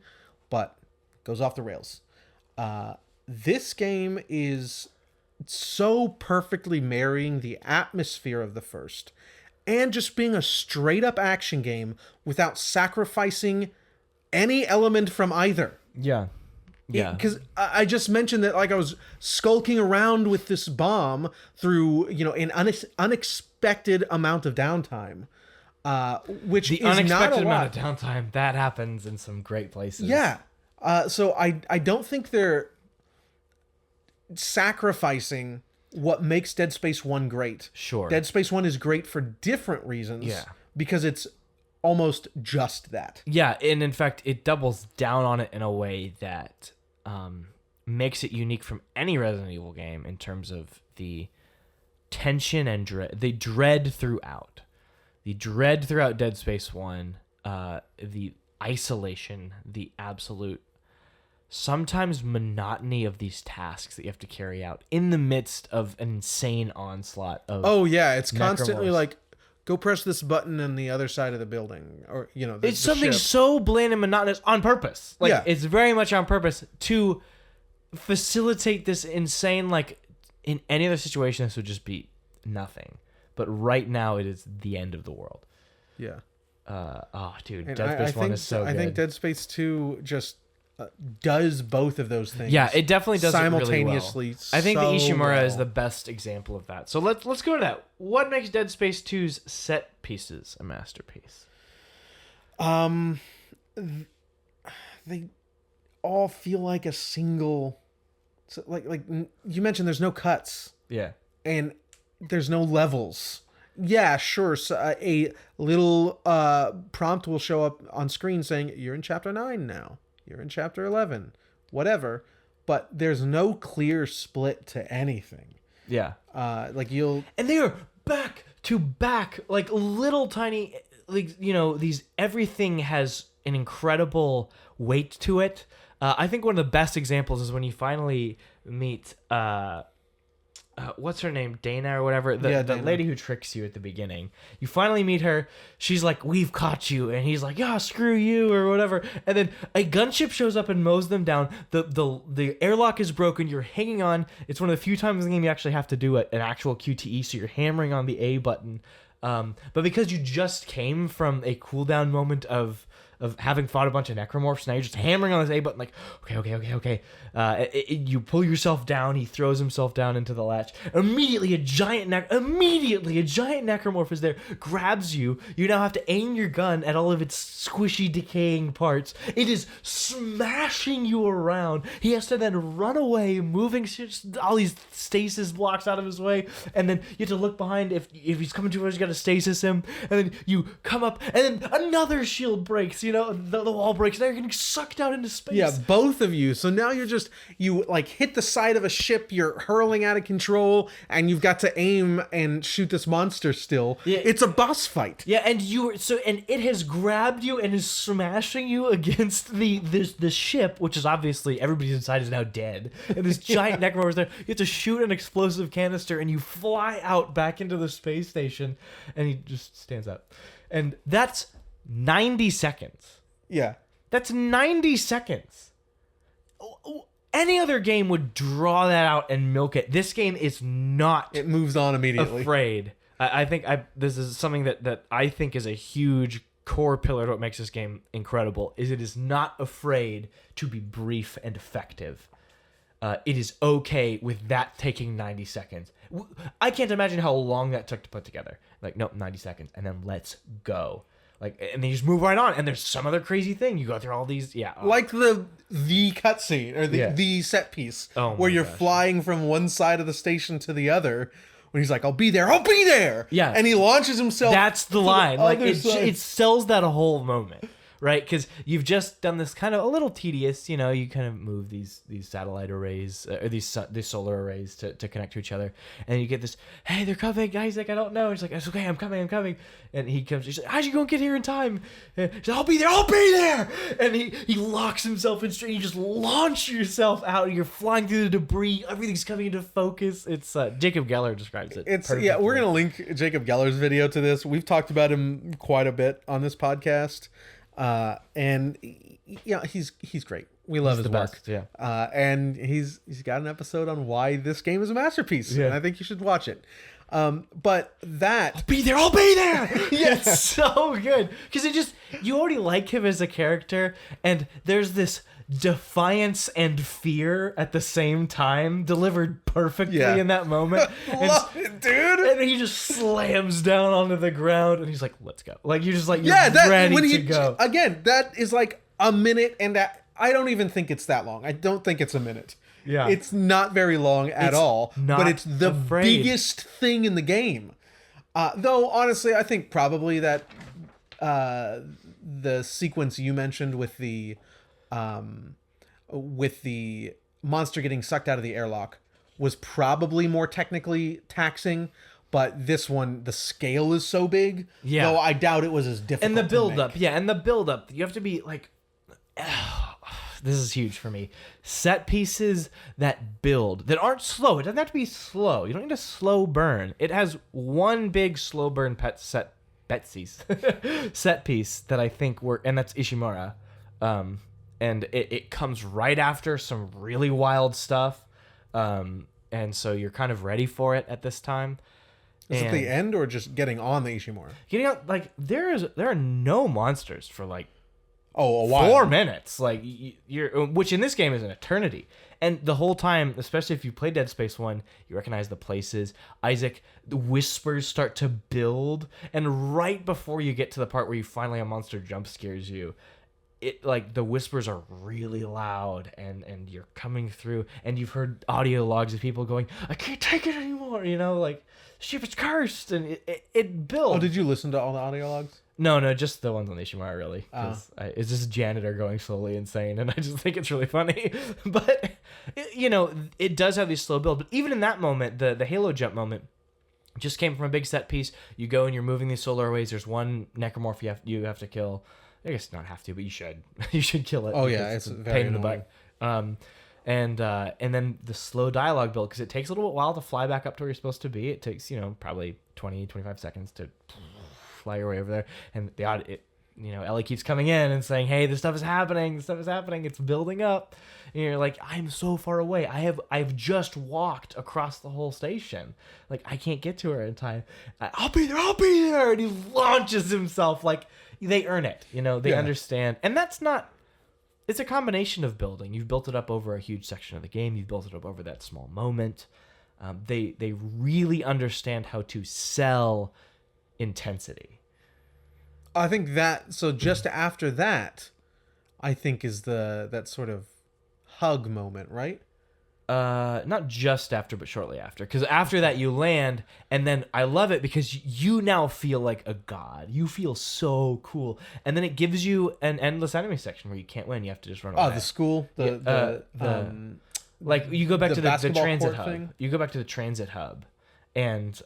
but goes off the rails. This game is so perfectly marrying the atmosphere of the first and just being a straight up action game without sacrificing any element from either. Yeah. Yeah. Because I just mentioned that, like, I was skulking around with this bomb through, an unexpected amount of downtime, which the is not a lot. unexpected amount of downtime that happens in some great places. Yeah. So I don't think they're sacrificing what makes Dead Space 1 great. Sure. Dead Space 1 is great for different reasons. Yeah. Because it's almost just that. Yeah, and in fact, it doubles down on it in a way that makes it unique from any Resident Evil game in terms of the tension and dread. The dread throughout Dead Space 1 the isolation, the absolute sometimes monotony of these tasks that you have to carry out in the midst of an insane onslaught of it's constantly necromorphs. like, go press this button on the other side of the building, or It's something ship. so bland and monotonous on purpose. Like Yeah. it's very much on purpose to facilitate this insane, like in any other situation this would just be nothing. But right now it is the end of the world. Yeah. Dude, And Dead Space 1 is so good. I think Dead Space 2 just does both of those things. Yeah, it definitely does simultaneously. It really well. I think the Ishimura well. is the best example of that. So let's go to that. What makes Dead Space 2's set pieces a masterpiece? They all feel like a single. So like you mentioned, there's no cuts Yeah. and there's no levels. Yeah, sure. So, a little prompt will show up on screen saying you're in chapter 9 now. You're in chapter 11. Whatever. But there's no clear split to anything. Yeah. Like you'll And they are back to back, like little tiny, like these. Everything has an incredible weight to it. I think one of the best examples is when you finally meet what's her name, Dana or whatever, the Dana. lady who tricks you at the beginning. You finally meet her. She's like, "We've caught you," and he's like, "Yeah, screw you," or whatever. And then a gunship shows up and mows them down. The airlock is broken. You're hanging on. It's one of the few times in the game you actually have to do an actual QTE, so you're hammering on the A button. But because you just came from a cooldown moment of having fought a bunch of necromorphs, now you're just hammering on this A button, like, okay. You pull yourself down. He throws himself down into the latch. Immediately, a giant necromorph is there, grabs you. You now have to aim your gun at all of its squishy, decaying parts. It is smashing you around. He has to then run away, moving all these stasis blocks out of his way, and then you have to look behind. If he's coming too far, you got to stasis him, and then you come up, and then another shield breaks. The wall breaks. Now you're getting sucked out into space. Yeah, both of you. So now you like hit the side of a ship, you're hurling out of control, and you've got to aim and shoot this monster still. Yeah. It's a boss fight. Yeah, and it has grabbed you and is smashing you against the ship, which is obviously everybody inside is now dead. And this giant necromorph is there. You have to shoot an explosive canister and you fly out back into the space station, and he just stands up. And that's 90 seconds. Yeah. That's 90 seconds. Any other game would draw that out and milk it. This game is not It moves on immediately. afraid. I think this is something that I think is a huge core pillar to what makes this game incredible, is it is not afraid to be brief and effective. It is okay with that taking 90 seconds. I can't imagine how long that took to put together. Like, nope, 90 seconds, and then let's go. Like, and then you just move right on, and there's some other crazy thing. You go through all these, Like the cutscene or Yeah. the set piece Oh where my you're gosh. flying from one side of the station to the other. When he's like, I'll be there. Yeah. And he launches himself. That's the to line. Like other side. it sells that whole moment, right? Because you've just done this kind of a little tedious. You kind of move these satellite arrays or these solar arrays to connect to each other, and you get this. Hey, they're coming, guys! Like, I don't know. He's like, it's okay, I'm coming. And he comes. He's like, how'd you go get here in time? And he's like, I'll be there. And he locks himself in straight. You just launch yourself out. And you're flying through the debris. Everything's coming into focus. It's Jacob Geller describes it. We're perfectly. gonna link Jacob Geller's video to this. We've talked about him quite a bit on this podcast, and he's great. We love his the work. best, yeah. And he's got an episode on why this game is a masterpiece, Yeah. and I think you should watch it. But that I'll be there. It's so good because you already like him as a character, and there's this defiance and fear at the same time delivered perfectly Yeah. in that moment. love it, dude. And he just slams down onto the ground, and he's like, "Let's go!" Like you're just like, you're that ready when to go. again, that is like a minute, and I don't even think it's that long. I don't think it's a minute. Yeah. It's not very long at It's all, not but it's the afraid. biggest thing in the game. Though, honestly, I think probably that the sequence you mentioned with the monster getting sucked out of the airlock was probably more technically taxing, But this one, the scale is so big. Yeah. Though I doubt it was as difficult. And the to build make. up, and the build up. You have to be like, this is huge for me. Set pieces that build that aren't slow. It doesn't have to be slow. You don't need a slow burn. It has one big slow burn set piece that I think and that's Ishimura, and it comes right after some really wild stuff, and so you're kind of ready for it at this time. Is it the end or just getting on the Ishimura? Getting out, like there are no monsters for like a while. 4 minutes, like you're, which in this game is an eternity. And the whole time, especially if you play Dead Space 1, you recognize the places. Isaac, the whispers start to build, and right before you get to the part where you finally a monster jump scares you, it like the whispers are really loud, and you're coming through, and you've heard audio logs of people going, "I can't take it anymore," like ship is cursed, and it builds. Oh, did you listen to all the audio logs? No, just the ones on Ishimura, really. Because it's just janitor going slowly insane, and I just think it's really funny. But, it does have these slow builds. But even in that moment, the Halo jump moment just came from a big set piece. You go and you're moving these solar arrays. There's one necromorph you have to kill. I guess not have to, but you should. You should kill it. Oh, yeah, it's a very pain in the annoying. butt. And then the slow dialogue build, because it takes a little while to fly back up to where you're supposed to be. It takes, probably 20, 25 seconds to fly your way over there, and Ellie keeps coming in and saying, "Hey, this stuff is happening. It's building up." And you're like, "I'm so far away. I've just walked across the whole station. Like, I can't get to her in time. I'll be there." And he launches himself. Like, they earn it. They understand, and that's not. It's a combination of building. You've built it up over a huge section of the game. You've built it up over that small moment. They really understand how to sell intensity. I think that, so just after that, I think is that sort of hug moment, right? Not just after, but shortly after. Because after that, you land, and then I love it because you now feel like a god. You feel so cool. And then it gives you an endless enemy section where you can't win. You have to just run away. Oh, the school? Like, you go back to the basketball transit court hub. thing? You go back to the transit hub. And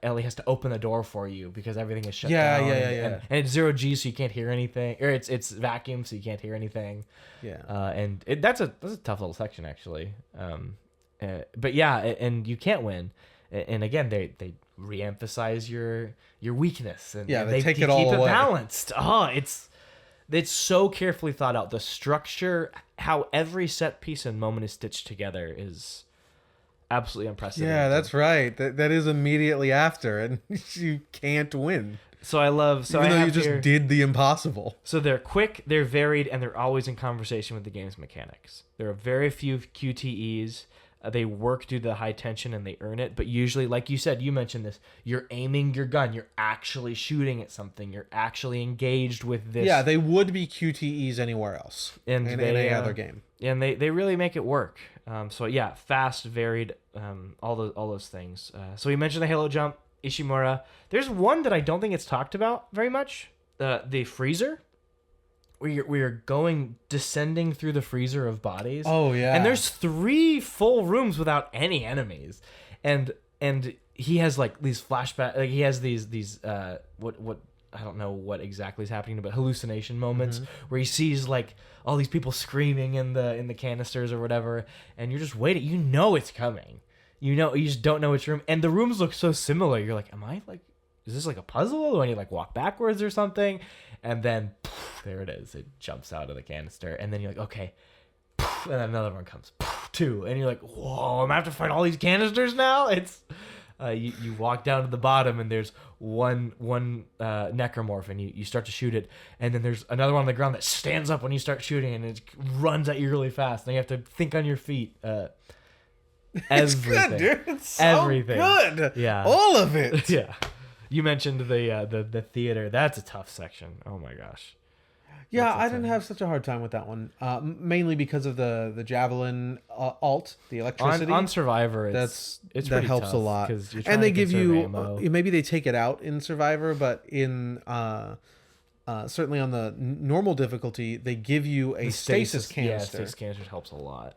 Ellie has to open the door for you because everything is shut Yeah, down. yeah. And it's 0G, so you can't hear anything. Or it's vacuum, so you can't hear anything. Yeah. And that's a tough little section, actually. But yeah, and you can't win. And again, they reemphasize your weakness. And they take it all keep away. it balanced. Oh, it's so carefully thought out. The structure, how every set piece and moment is stitched together is absolutely unprecedented. Yeah, that's right. That is immediately after, and you can't win. So I love. So Even I though have you just here, did the impossible. So they're quick, they're varied, and they're always in conversation with the game's mechanics. There are very few QTEs. They work due to the high tension and they earn it. But usually, like you said, you mentioned this, you're aiming your gun. You're actually shooting at something. You're actually engaged with this. Yeah, they would be QTEs anywhere else and in any other game. And they really make it work. So yeah, fast, varied, all those things. So we mentioned the Halo jump, Ishimura. There's one that I don't think it's talked about very much. The freezer. We are descending through the freezer of bodies. Oh yeah. And there's 3 full rooms without any enemies, and he has like these flashbacks. Like he has these what I don't know what exactly is happening, but hallucination moments where he sees like all these people screaming in the canisters or whatever, and you're just waiting. You know it's coming. You just don't know which room, and the rooms look so similar. You're like, am I like? Is this like a puzzle? Do I need to like walk backwards or something? And then poof, there it is. It jumps out of the canister. And then you're like, okay. Poof, and then another one comes. Poof, 2. And you're like, whoa, I'm going to have to fight all these canisters now? It's you walk down to the bottom and there's one necromorph and you start to shoot it. And then there's another one on the ground that stands up when you start shooting and it runs at you really fast. And you have to think on your feet. Everything. It's good, dude. It's so everything. Good. Yeah. All of it. Yeah. You mentioned the theater. That's a tough section. Oh my gosh. Yeah, I didn't have such a hard time with that one. Mainly because of the javelin alt, the electricity. On Survivor, that pretty helps tough a lot. 'cause you're And trying they to give conserve you ammo. maybe they take it out in Survivor, but in certainly on the normal difficulty, they give you a stasis canister. Yeah, stasis canister helps a lot.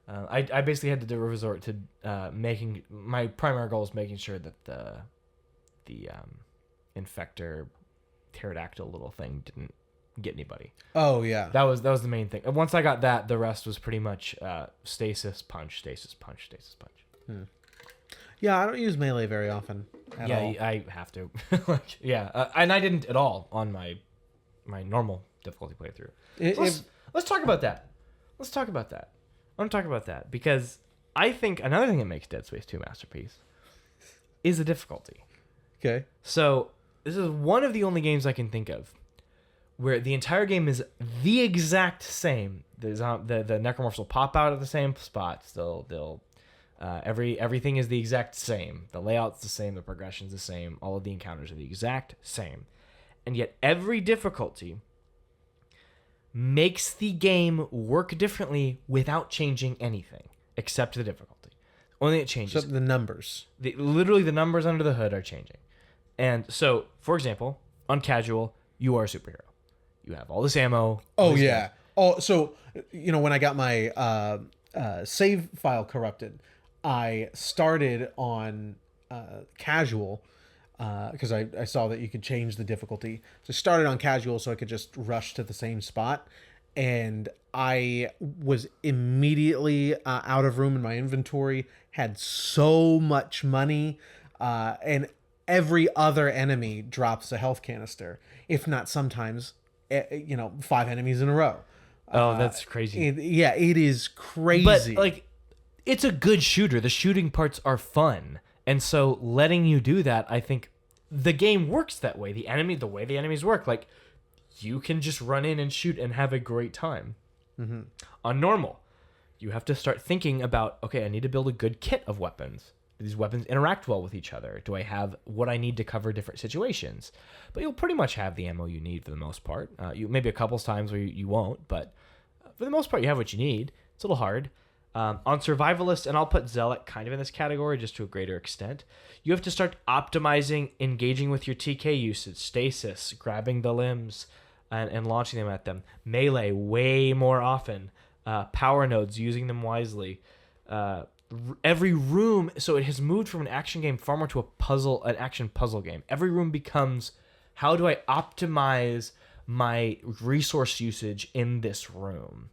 I basically had to resort to making my primary goal is making sure that the infector pterodactyl little thing didn't get anybody. Oh yeah, That was the main thing. And once I got that, the rest was pretty much stasis punch, stasis punch, stasis punch. Yeah, I don't use melee very often at all. I have to. And I didn't at all on my normal difficulty playthrough. Let's talk about that. I want to talk about that because I think another thing that makes Dead Space 2 masterpiece is the difficulty. Okay. So this is one of the only games I can think of where the entire game is the exact same. The necromorphs will pop out at the same spots. Everything is the exact same. The layout's the same. The progression's the same. All of the encounters are the exact same. And yet every difficulty makes the game work differently without changing anything except the difficulty. Only thing it changes. Except the numbers. Literally the numbers under the hood are changing. And so, for example, on casual, you are a superhero. You have all this ammo. Oh yeah. Guns. Oh, so when I got my save file corrupted, I started on casual because I saw that you could change the difficulty. So I started on casual so I could just rush to the same spot. And I was immediately out of room in my inventory, had so much money, and every other enemy drops a health canister, if not sometimes, 5 enemies in a row. Oh, that's crazy. It is crazy. But, it's a good shooter. The shooting parts are fun. And so letting you do that, I think the game works that way. The way the enemies work, you can just run in and shoot and have a great time. Mm-hmm. On normal, you have to start thinking about, okay, I need to build a good kit of weapons. Do these weapons interact well with each other? Do I have what I need to cover different situations? But you'll pretty much have the ammo you need for the most part. You maybe a couple times where you won't, but for the most part, you have what you need. It's a little hard. On Survivalist, and I'll put Zealot kind of in this category just to a greater extent, you have to start optimizing, engaging with your TK usage, stasis, grabbing the limbs, and launching them at them. Melee, way more often. Power nodes, using them wisely. Every room, so it has moved from an action game far more to an action puzzle game. Every room becomes, how do I optimize my resource usage in this room?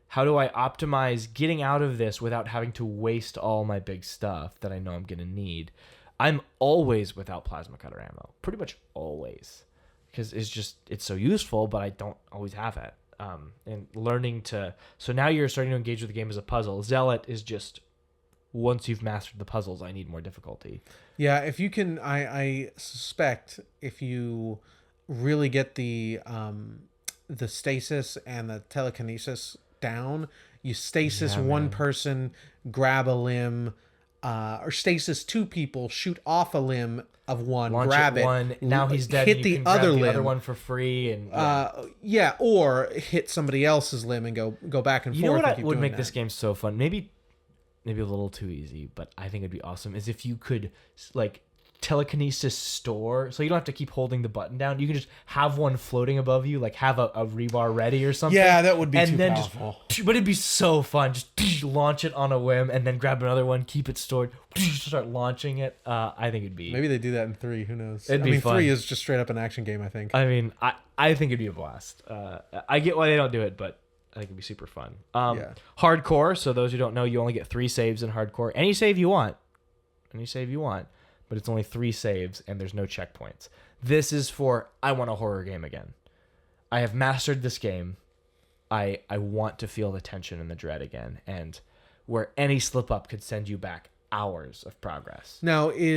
How do I optimize getting out of this without having to waste all my big stuff that I know I'm going to need? I'm always without plasma cutter ammo. Pretty much always. Because it's so useful, but I don't always have it. And learning to... So now you're starting to engage with the game as a puzzle. Zealot is just... Once you've mastered the puzzles, I need more difficulty. Yeah, if you can... I suspect if you really get the stasis and the telekinesis down, you stasis one person, grab a limb, or stasis 2 people, shoot off a limb of one, launch grab it, one. Now he's dead. Hit the other limb, the other one for free, and or hit somebody else's limb and go back and forth. You know what would make this game so fun? Maybe a little too easy, but I think it'd be awesome. Is if you could telekinesis store, so you don't have to keep holding the button down. You can just have one floating above you, have a rebar ready or something. Yeah, that would be too powerful. But it'd be so fun. Just launch it on a whim and then grab another one, keep it stored, start launching it. I think it'd be... Maybe they do that in 3. Who knows? It'd be fun. 3 is just straight up an action game, I think. I mean, I think it'd be a blast. I get why they don't do it, but I think it'd be super fun. Hardcore, so those who don't know, you only get 3 saves in hardcore. Any save you want. But it's only 3 saves, and there's no checkpoints. This is for, I want a horror game again. I have mastered this game. I want to feel the tension and the dread again, and where any slip up could send you back hours of progress. Now, do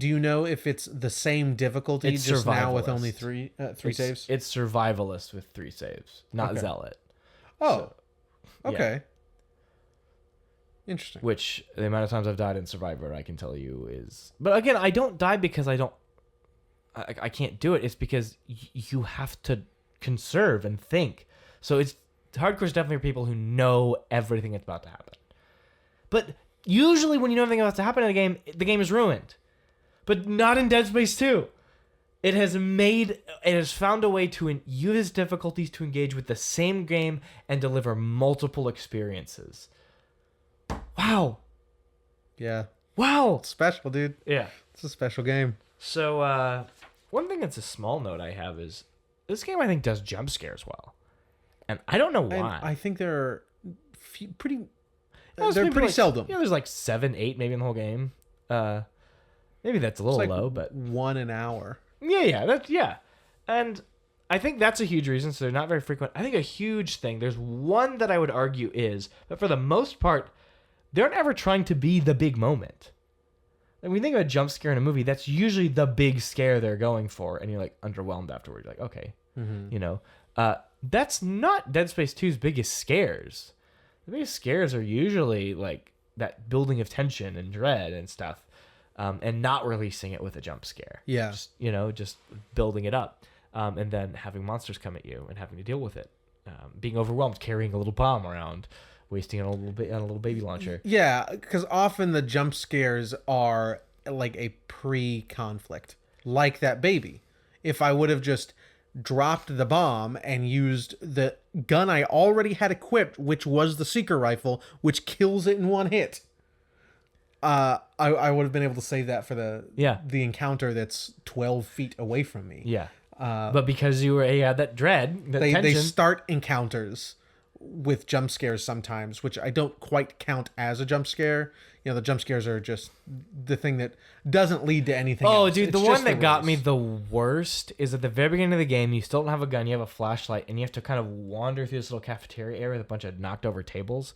you know if it's the same difficulty it's just now with only 3 saves? It's survivalist with 3 saves, not Zealot. Oh, so, okay. Yeah. Interesting. Which the amount of times I've died in Survivor, I can tell you is... But again, I don't die because I can't do it. It's because you have to conserve and think. So hardcore is definitely for people who know everything that's about to happen. But usually when you know everything about to happen in a game, the game is ruined. But not in Dead Space 2. It has found a way to use difficulties to engage with the same game and deliver multiple experiences. Wow. Yeah. Wow. Special, dude. Yeah. It's a special game. So, one thing that's a small note I have is this game I think does jump scares well, and I don't know why. I think they're pretty. It's They're maybe pretty like, seldom. There's like 7, 8 maybe in the whole game. Maybe that's a little It's like low, but 1 an hour. yeah, and I think that's a huge reason. So they're not very frequent. I think a huge thing. There's one that I would argue is, but for the most part, they're never trying to be the big moment. Like when you think of a jump scare in a movie, that's usually the big scare they're going for, and you're like underwhelmed afterward. You're like, okay, you know, that's not Dead Space 2's biggest scares. The biggest scares are usually like that building of tension and dread and stuff, and not releasing it with a jump scare. Yeah. Just building it up, and then having monsters come at you and having to deal with it, being overwhelmed, carrying a little bomb around, wasting on a little baby launcher. Yeah, because often the jump scares are like a pre-conflict, like that baby. If I would have just dropped the bomb and used the gun I already had equipped, which was the seeker rifle, which kills it in one hit, I would have been able to save that for the encounter that's 12 feet away from me. Yeah. But because you had that dread, that tension. They start encounters with jump scares sometimes, which I don't quite count as a jump scare. You know, the jump scares are just the thing that doesn't lead to anything else. Dude, It's the just one that got ruse. me the worst is at the very beginning of the game, you still don't have a gun, you have a flashlight, and you have to kind of wander through this little cafeteria area with a bunch of knocked over tables,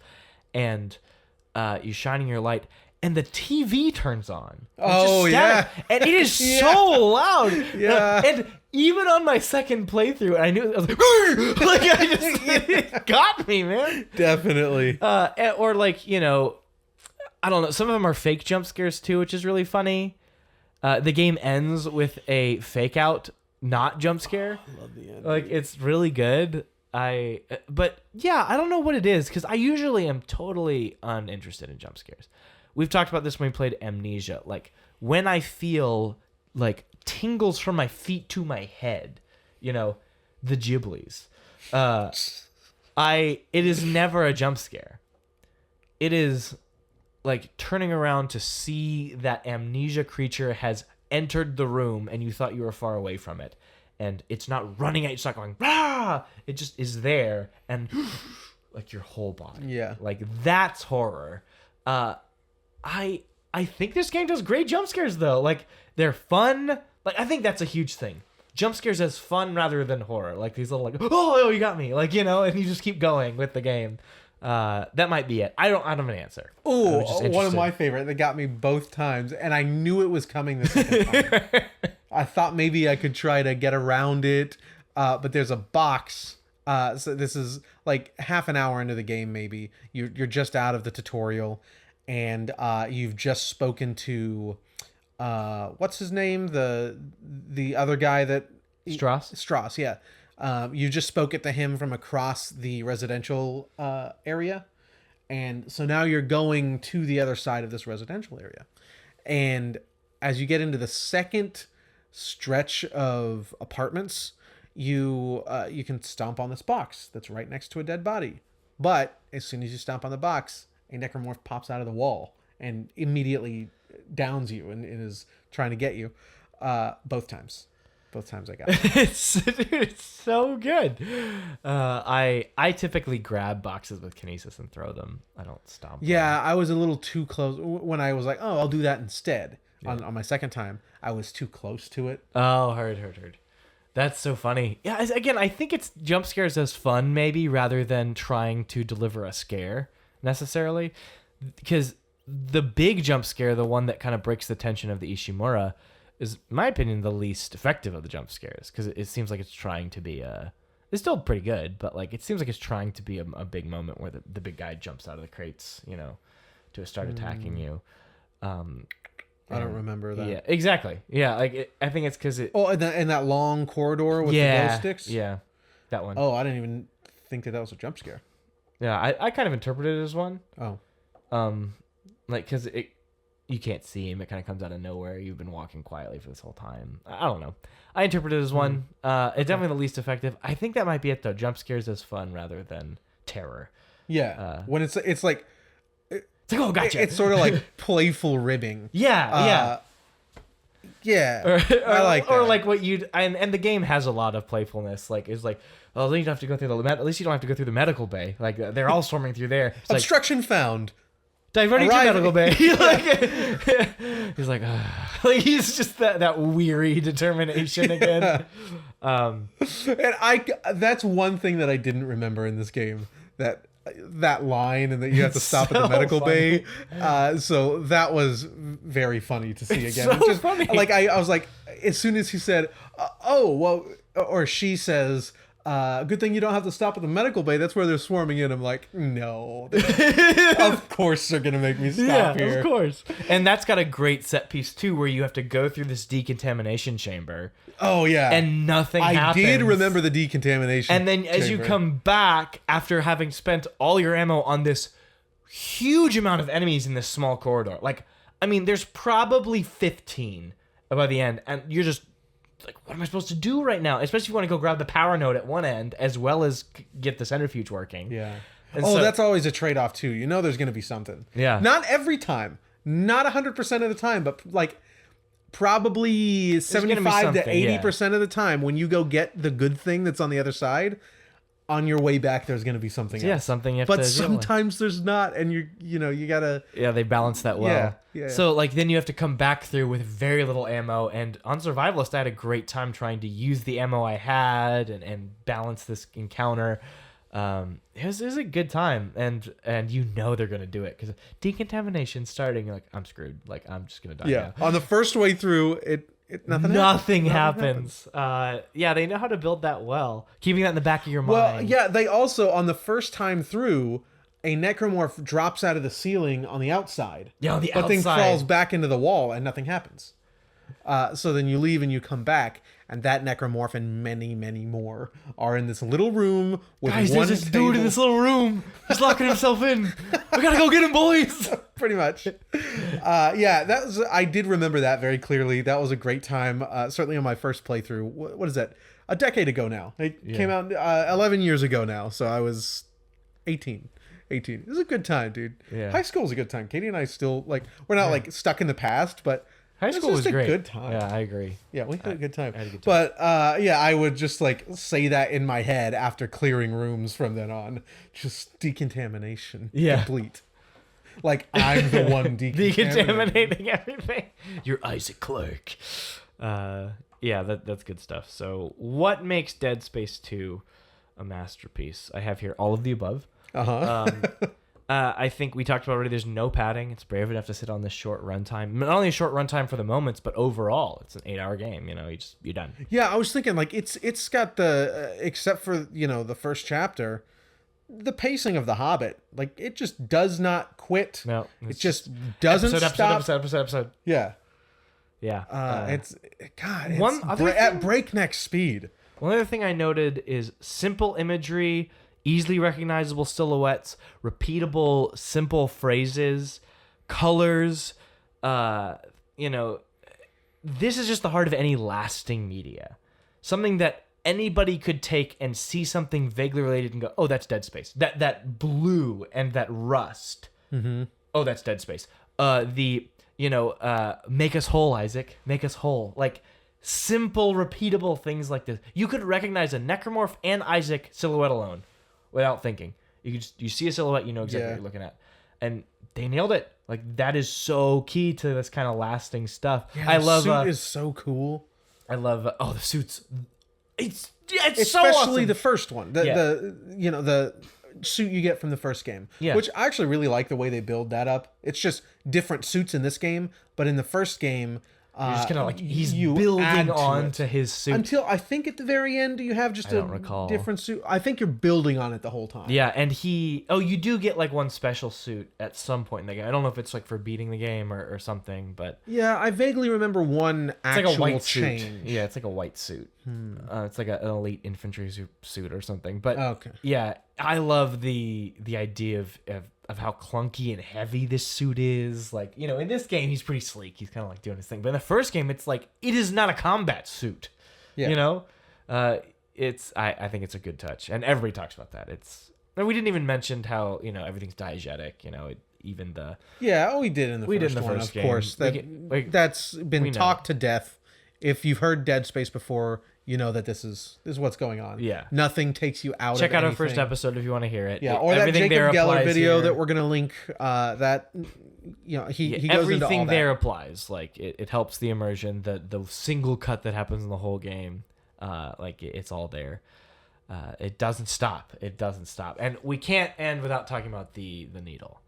and you're shining your light, and the TV turns on. Oh, yeah. And it is so loud. Yeah. And even on my second playthrough, I knew, I was like, it got me, man. Definitely. Or like, you know, I don't know. Some of them are fake jump scares too, which is really funny. The game ends with a fake out, not jump scare. I love the end. Like it's really good. But yeah, I don't know what it is because I usually am totally uninterested in jump scares. We've talked about this when we played Amnesia. Like when I feel like tingles from my feet to my head, you know, the Ghiblies. It is never a jump scare. It is like turning around to see that amnesia creature has entered the room and you thought you were far away from it. And it's not running at you, it's not going, rah! It just is there and like your whole body. Yeah. Like that's horror. I think this game does great jump scares though. Like they're fun. Like I think that's a huge thing. Jump scares as fun rather than horror. Like these little like, oh, you got me. Like, you know, and you just keep going with the game. That might be it. I don't have an answer. Oh, one of my favorite that got me both times, and I knew it was coming the second time. I thought maybe I could try to get around it, but there's a box. So this is like half an hour into the game, maybe. You're just out of the tutorial, and you've just spoken to what's his name? The other guy that Strauss, yeah. You just spoke it to him from across the residential area. And so now you're going to the other side of this residential area. And as you get into the second stretch of apartments, you can stomp on this box that's right next to a dead body. But as soon as you stomp on the box, a necromorph pops out of the wall and immediately downs you and is trying to get you. Both times I got it. It's so good. I typically grab boxes with kinesis and throw them. I don't stomp. Yeah, I was a little too close when I was like, oh, I'll do that instead. Yeah. On my second time, I was too close to it. Oh, heard. That's so funny. Yeah, again, I think it's jump scares as fun maybe rather than trying to deliver a scare necessarily. Because the big jump scare, the one that kind of breaks the tension of the Ishimura, is, in my opinion, the least effective of the jump scares because it seems like it's trying to be it's still pretty good, but like it seems like it's trying to be a big moment where the big guy jumps out of the crates, you know, to start attacking you. I don't remember that. Yeah, exactly. Yeah, like I think it's because it. Oh, in that long corridor with the glow sticks. Yeah, that one. Oh, I didn't even think that was a jump scare. Yeah, I kind of interpreted it as one. Oh. Like because you can't see him. It kind of comes out of nowhere. You've been walking quietly for this whole time. I don't know. I interpret it as one. It's definitely the least effective. I think that might be it though. Jump scares as fun rather than terror. Yeah. When it's like It's like, oh, gotcha. It's sort of like playful ribbing. Yeah. Yeah, I like that. Or like what you'd and the game has a lot of playfulness. Like it's like, oh, at least you don't have to go through at least you don't have to go through the medical bay. Like they're all swarming through there. It's like, Obstruction found. diverting to medical bay. He's like, like he's just that weary determination again. And that's one thing that I didn't remember in this game. That line and that you have to stop at the medical bay. So that was very funny to see again. So funny. Like I was like, as soon as he said, "Oh well," or she says, "Good thing you don't have to stop at the medical bay. That's where they're swarming in." I'm like, no, of course they're gonna make me stop here. Of course. And that's got a great set piece too, where you have to go through this decontamination chamber. Oh yeah, And nothing happens. I did remember the decontamination. And then as you chamber. come back after having spent all your ammo on this huge amount of enemies in this small corridor, like, I mean, there's probably 15 by the end, and you're just like, what am I supposed to do right now? Especially if you want to go grab the power node at one end as well as get the centrifuge working. Yeah. And oh, so- that's always a trade-off too. You know there's going to be something. Yeah. Not every time. Not 100% of the time, but like probably gonna be 75 to something, 80% of the time when you go get the good thing that's on the other side, on your way back there's going to be something Yeah, else. something you have But to deal with. sometimes there's not, and you got to Yeah, they balance that well. Yeah. So like then you have to come back through with very little ammo, and on Survivalist I had a great time trying to use the ammo I had and balance this encounter. It was a good time, and you know they're gonna do it because decontamination starting. You're like, I'm screwed. Like I'm just gonna die Yeah. now. On the first way through, it Nothing happens. Yeah, they know how to build that well, keeping that in the back of your Well, mind. yeah, they also, on the first time through, a necromorph drops out of the ceiling on the outside. Yeah, on the but then outside. crawls back into the wall and nothing happens. So then you leave and you come back, and that necromorph and many, many more are in this little room with Guys, one there's this table. dude in this little room. He's locking himself in. We gotta go get him, boys. Pretty much. Yeah, that was. I did remember that very clearly. That was a great time. Certainly on my first playthrough. What is that? A decade ago now. It came out 11 years ago now. So I was 18. It was a good time, dude. Yeah. High school was a good time. Katie and I still we're not like stuck in the past, but High school was just a great. good time. Yeah, I agree. Yeah, we had a good time. I had a good time. But yeah, I would just like say that in my head after clearing rooms from then on. Just decontamination. Yeah. Complete. Like I'm the one Decontaminating everything. You're Isaac Clarke. Yeah, that's good stuff. So, what makes Dead Space 2 a masterpiece? I have here all of the above. I think we talked about already. There's no padding. It's brave enough to sit on this short runtime. Not only a short runtime for the moments, but overall, it's an 8-hour game. You know, you're done. Yeah, I was thinking like it's got the except for the first chapter, the pacing of The Hobbit, like it just does not quit. No, it just doesn't stop. Episode. Yeah, Yeah. it's God. One It's other at thing- breakneck speed. One other thing I noted is simple imagery, easily recognizable silhouettes, repeatable, simple phrases, colors. This is just the heart of any lasting media. Something that anybody could take and see something vaguely related and go, oh, that's Dead Space. That blue and that rust. Mm-hmm. Oh, that's Dead Space. Make us whole, Isaac. Make us whole. Like, simple, repeatable things like this. You could recognize a necromorph and Isaac silhouette alone without thinking. You see a silhouette, you know exactly what you're looking at. And they nailed it. Like, that is so key to this kind of lasting stuff. Yeah, I love suit is so cool. I love the suits. It's Especially so awesome. the first one. The suit you get from the first game. Yeah. Which I actually really like the way they build that up. It's just different suits in this game, but in the first game, You're just kind of like he's you building add on it. to his suit. Until I think at the very end you have just I don't recall. different suit. I think you're building on it the whole time. Yeah, and you do get like one special suit at some point in the game. I don't know if it's like for beating the game or something, but Yeah, I vaguely remember one it's actual like a white change. suit. Yeah, it's like a white suit. It's like an elite infantry suit or something. But Okay. yeah, I love the idea of how clunky and heavy this suit is. Like, in this game he's pretty sleek. He's kind of like doing his thing. But in the first game, it's like it is not a combat suit. Yeah. I think it's a good touch, and everybody talks about that. And we didn't even mention how everything's diegetic. even the we did in the we did first in the one, first of game. course. That's been talked to death. If you've heard Dead Space before, you know that this is what's going on. Yeah. Nothing takes you out Check of out our anything. first episode if you want to hear it. Yeah, or that everything Jacob there Geller applies video here. that we're gonna link. That he goes into all everything that. there applies. Like it helps the immersion. The single cut that happens in the whole game, it's all there. It doesn't stop. And we can't end without talking about the needle.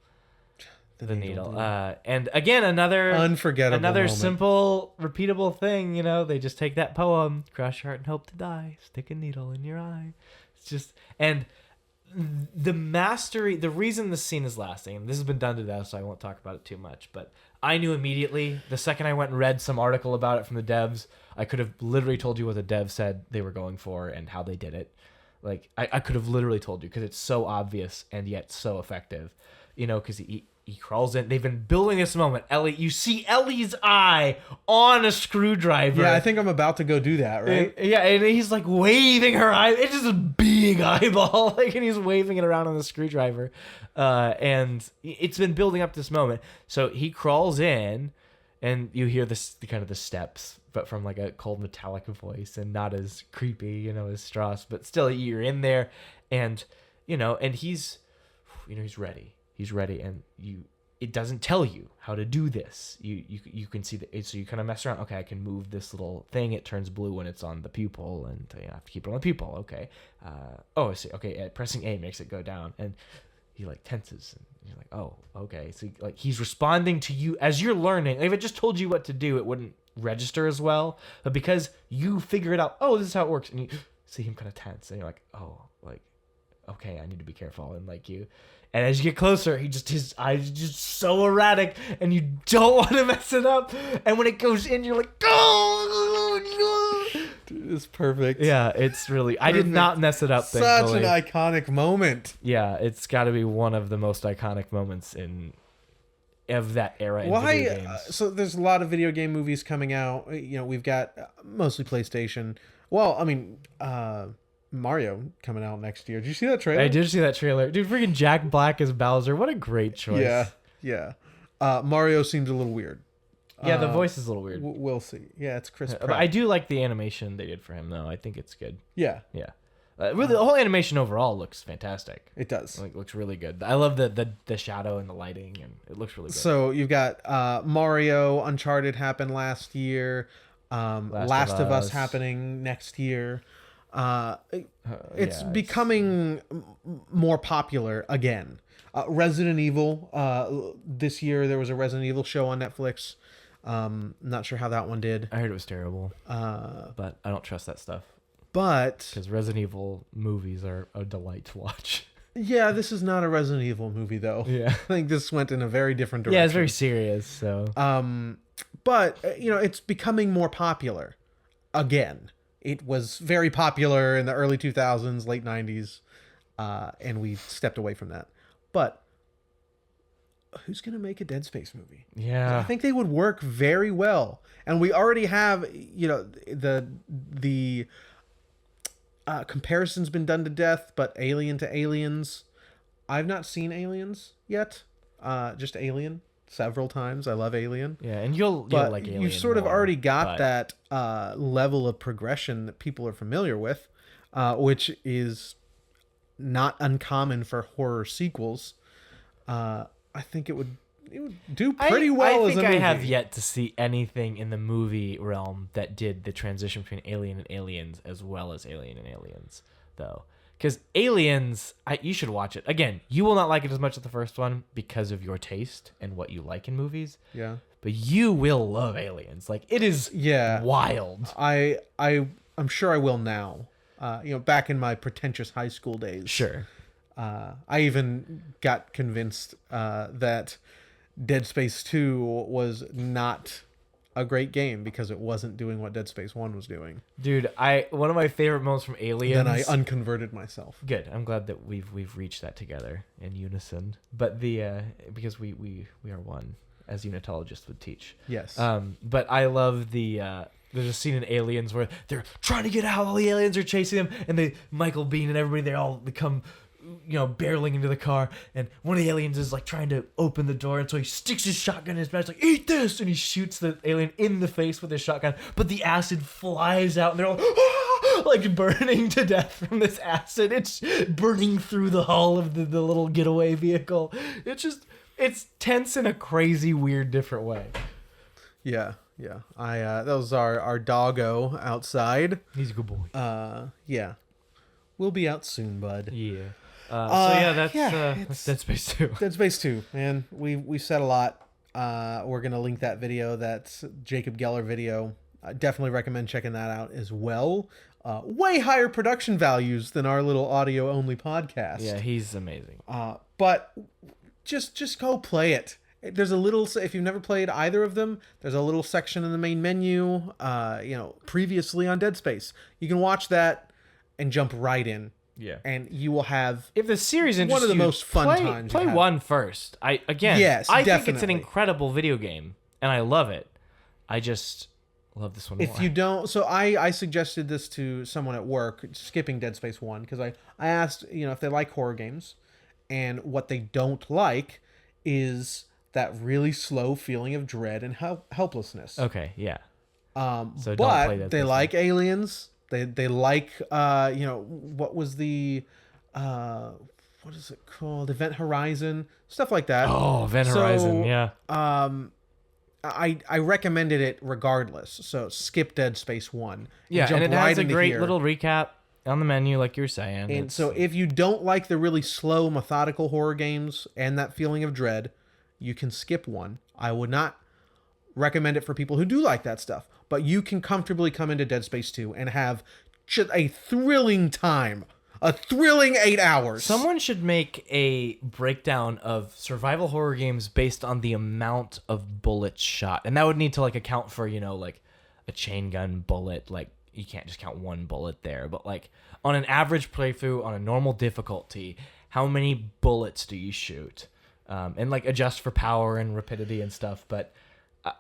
The needle. And again, another unforgettable moment. simple, repeatable thing. They just take that poem, cross your heart and hope to die, stick a needle in your eye. It's just, and the mastery, the reason this scene is lasting, and this has been done to death, so I won't talk about it too much, but I knew immediately the second I went and read some article about it from the devs. I could have literally told you what the devs said they were going for and how they did it. Like, I could have literally told you because it's so obvious and yet so effective. Because he crawls in. They've been building this moment. You see Ellie's eye on a screwdriver. Yeah, I think I'm about to go do that, right? And he's like waving her eye. It's just a big eyeball, and he's waving it around on the screwdriver. And it's been building up to this moment. So he crawls in, and you hear the steps, but from like a cold metallic voice, and not as creepy, as Strauss. But still, you're in there, and and he's ready. He's ready, and it doesn't tell you how to do this. You can see so you kind of mess around. Okay, I can move this little thing. It turns blue when it's on the pupil, and I have to keep it on the pupil. Okay. I see. Okay, pressing A makes it go down, and he like tenses, and you're like, oh, okay. So he's responding to you as you're learning. Like, if it just told you what to do, it wouldn't register as well. But because you figure it out, oh, this is how it works, and you see him kind of tense, and you're like, oh, okay, I need to be careful, and And as you get closer, his eyes are just so erratic, and you don't want to mess it up. And when it goes in, you're like, oh! Dude, it's perfect. Yeah, it's really... Perfect. I did not mess it up, Such thankfully. an iconic moment. Yeah, it's got to be one of the most iconic moments of that era in video games. So there's a lot of video game movies coming out. We've got mostly PlayStation. Well, I mean... Mario coming out next year. Did you see that trailer? I did see that trailer. Dude, freaking Jack Black as Bowser. What a great choice. Yeah. Mario seems a little weird. Yeah, the voice is a little weird. We'll see. Yeah, it's Chris Pratt. But I do like the animation they did for him, though. I think it's good. Yeah. Really, the whole animation overall looks fantastic. It does. Looks really good. I love the shadow and the lighting, and it looks really good. So you've got Mario, Uncharted happened last year. Last of Us happening next year. It's becoming more popular again. Resident Evil. This year there was a Resident Evil show on Netflix. Not sure how that one did. I heard it was terrible. But I don't trust that stuff. But because Resident Evil movies are a delight to watch. Yeah, this is not a Resident Evil movie though. Yeah, I think this went in a very different direction. Yeah, it's very serious. So. But it's becoming more popular again. It was very popular in the early 2000s, late 90s, and we stepped away from that. But who's going to make a Dead Space movie? Yeah. I think they would work very well. And we already have, the comparison's been done to death, but Alien to Aliens. I've not seen Aliens yet, just Alien. Several times. I love Alien. Yeah, and you'll like Alien. You've sort of already got that level of progression that people are familiar with, which is not uncommon for horror sequels. I think it would do pretty well as a movie. I think I have yet to see anything in the movie realm that did the transition between Alien and Aliens as well as Alien and Aliens, though. Because Aliens, you should watch it. Again, you will not like it as much as the first one because of your taste and what you like in movies. Yeah. But you will love Aliens. Like, it is wild. I'm sure I will now. Back in my pretentious high school days. Sure. I even got convinced that Dead Space 2 was not a great game because it wasn't doing what Dead Space 1 was doing. Dude, one of my favorite moments from Aliens. Then I unconverted myself. Good. I'm glad that we've reached that together in unison. But because we are one, as unitologists would teach. Yes. But I love there's a scene in Aliens where they're trying to get out, all the aliens are chasing them, and Michael Biehn and everybody, they all become barreling into the car, and one of the aliens is like trying to open the door, and so he sticks his shotgun in his mouth, like, eat this, and he shoots the alien in the face with his shotgun, but the acid flies out, and they're all like burning to death from this acid. It's burning through the hull of the little getaway vehicle. It's tense in a crazy, weird, different way. Yeah. That was our doggo outside. He's a good boy. Yeah. We'll be out soon, bud. Yeah. That's Dead Space 2. Dead Space 2, man. We said a lot. We're gonna link that video. That's Jacob Geller video. I definitely recommend checking that out as well. Way higher production values than our little audio only podcast. Yeah, he's amazing. But just go play it. There's a little, if you've never played either of them, there's a little section in the main menu, previously on Dead Space. You can watch that and jump right in. Yeah. And you will have, if the series interests one of the most fun times. Play one first. I think it's an incredible video game, and I love it. I just love this one more. If you don't, so I suggested this to someone at work, skipping Dead Space 1, because I asked, if they like horror games, and what they don't like is that really slow feeling of dread and helplessness. Okay, yeah. So but don't play they like aliens. They like what was the what is it called? Event Horizon, stuff like that. Oh, Event Horizon, yeah. I recommended it regardless. So skip Dead Space 1. Yeah, and it has a great little recap on the menu, like you were saying. And so if you don't like the really slow, methodical horror games and that feeling of dread, you can skip one. I would not recommend it for people who do like that stuff, but you can comfortably come into Dead Space 2 and have just a thrilling time. A thrilling 8 hours. Someone should make a breakdown of survival horror games based on the amount of bullets shot. And that would need to account for, like a chain gun bullet. Like, you can't just count one bullet there. But on an average playthrough, on a normal difficulty, how many bullets do you shoot? And adjust for power and rapidity and stuff. But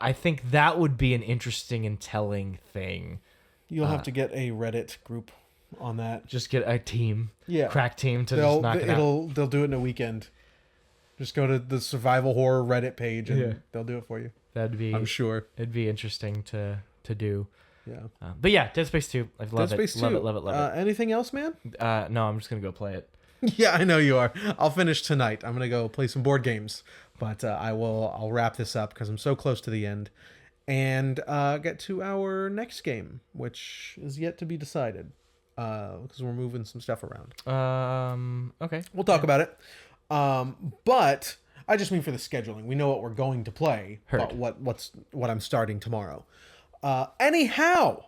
I think that would be an interesting and telling thing. You'll have to get a Reddit group on that. Just get a team, yeah, crack team to just knock it out. They'll do it in a weekend. Just go to the survival horror Reddit page and they'll do it for you. I'm sure it'd be interesting to do. Yeah. But yeah, Dead Space 2. I love it. Love it. Anything else, man? No, I'm just gonna go play it. Yeah, I know you are. I'll finish tonight. I'm gonna go play some board games, but I'll wrap this up because I'm so close to the end, and get to our next game, which is yet to be decided, because we're moving some stuff around. Okay. We'll talk about it. But I just mean for the scheduling. We know what we're going to play, but what I'm starting tomorrow. Anyhow,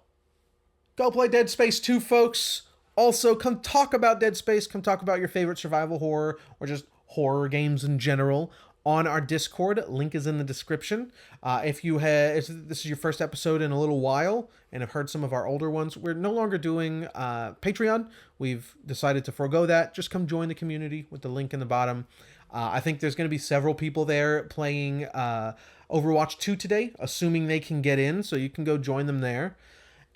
go play Dead Space 2, folks. Also, come talk about Dead Space. Come talk about your favorite survival horror or just horror games in general on our Discord. Link is in the description. If this is your first episode in a little while and have heard some of our older ones, we're no longer doing Patreon. We've decided to forego that. Just come join the community with the link in the bottom. I think there's going to be several people there playing Overwatch 2 today, assuming they can get in, so you can go join them there.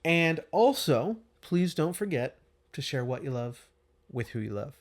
And also, please don't forget to share what you love with who you love.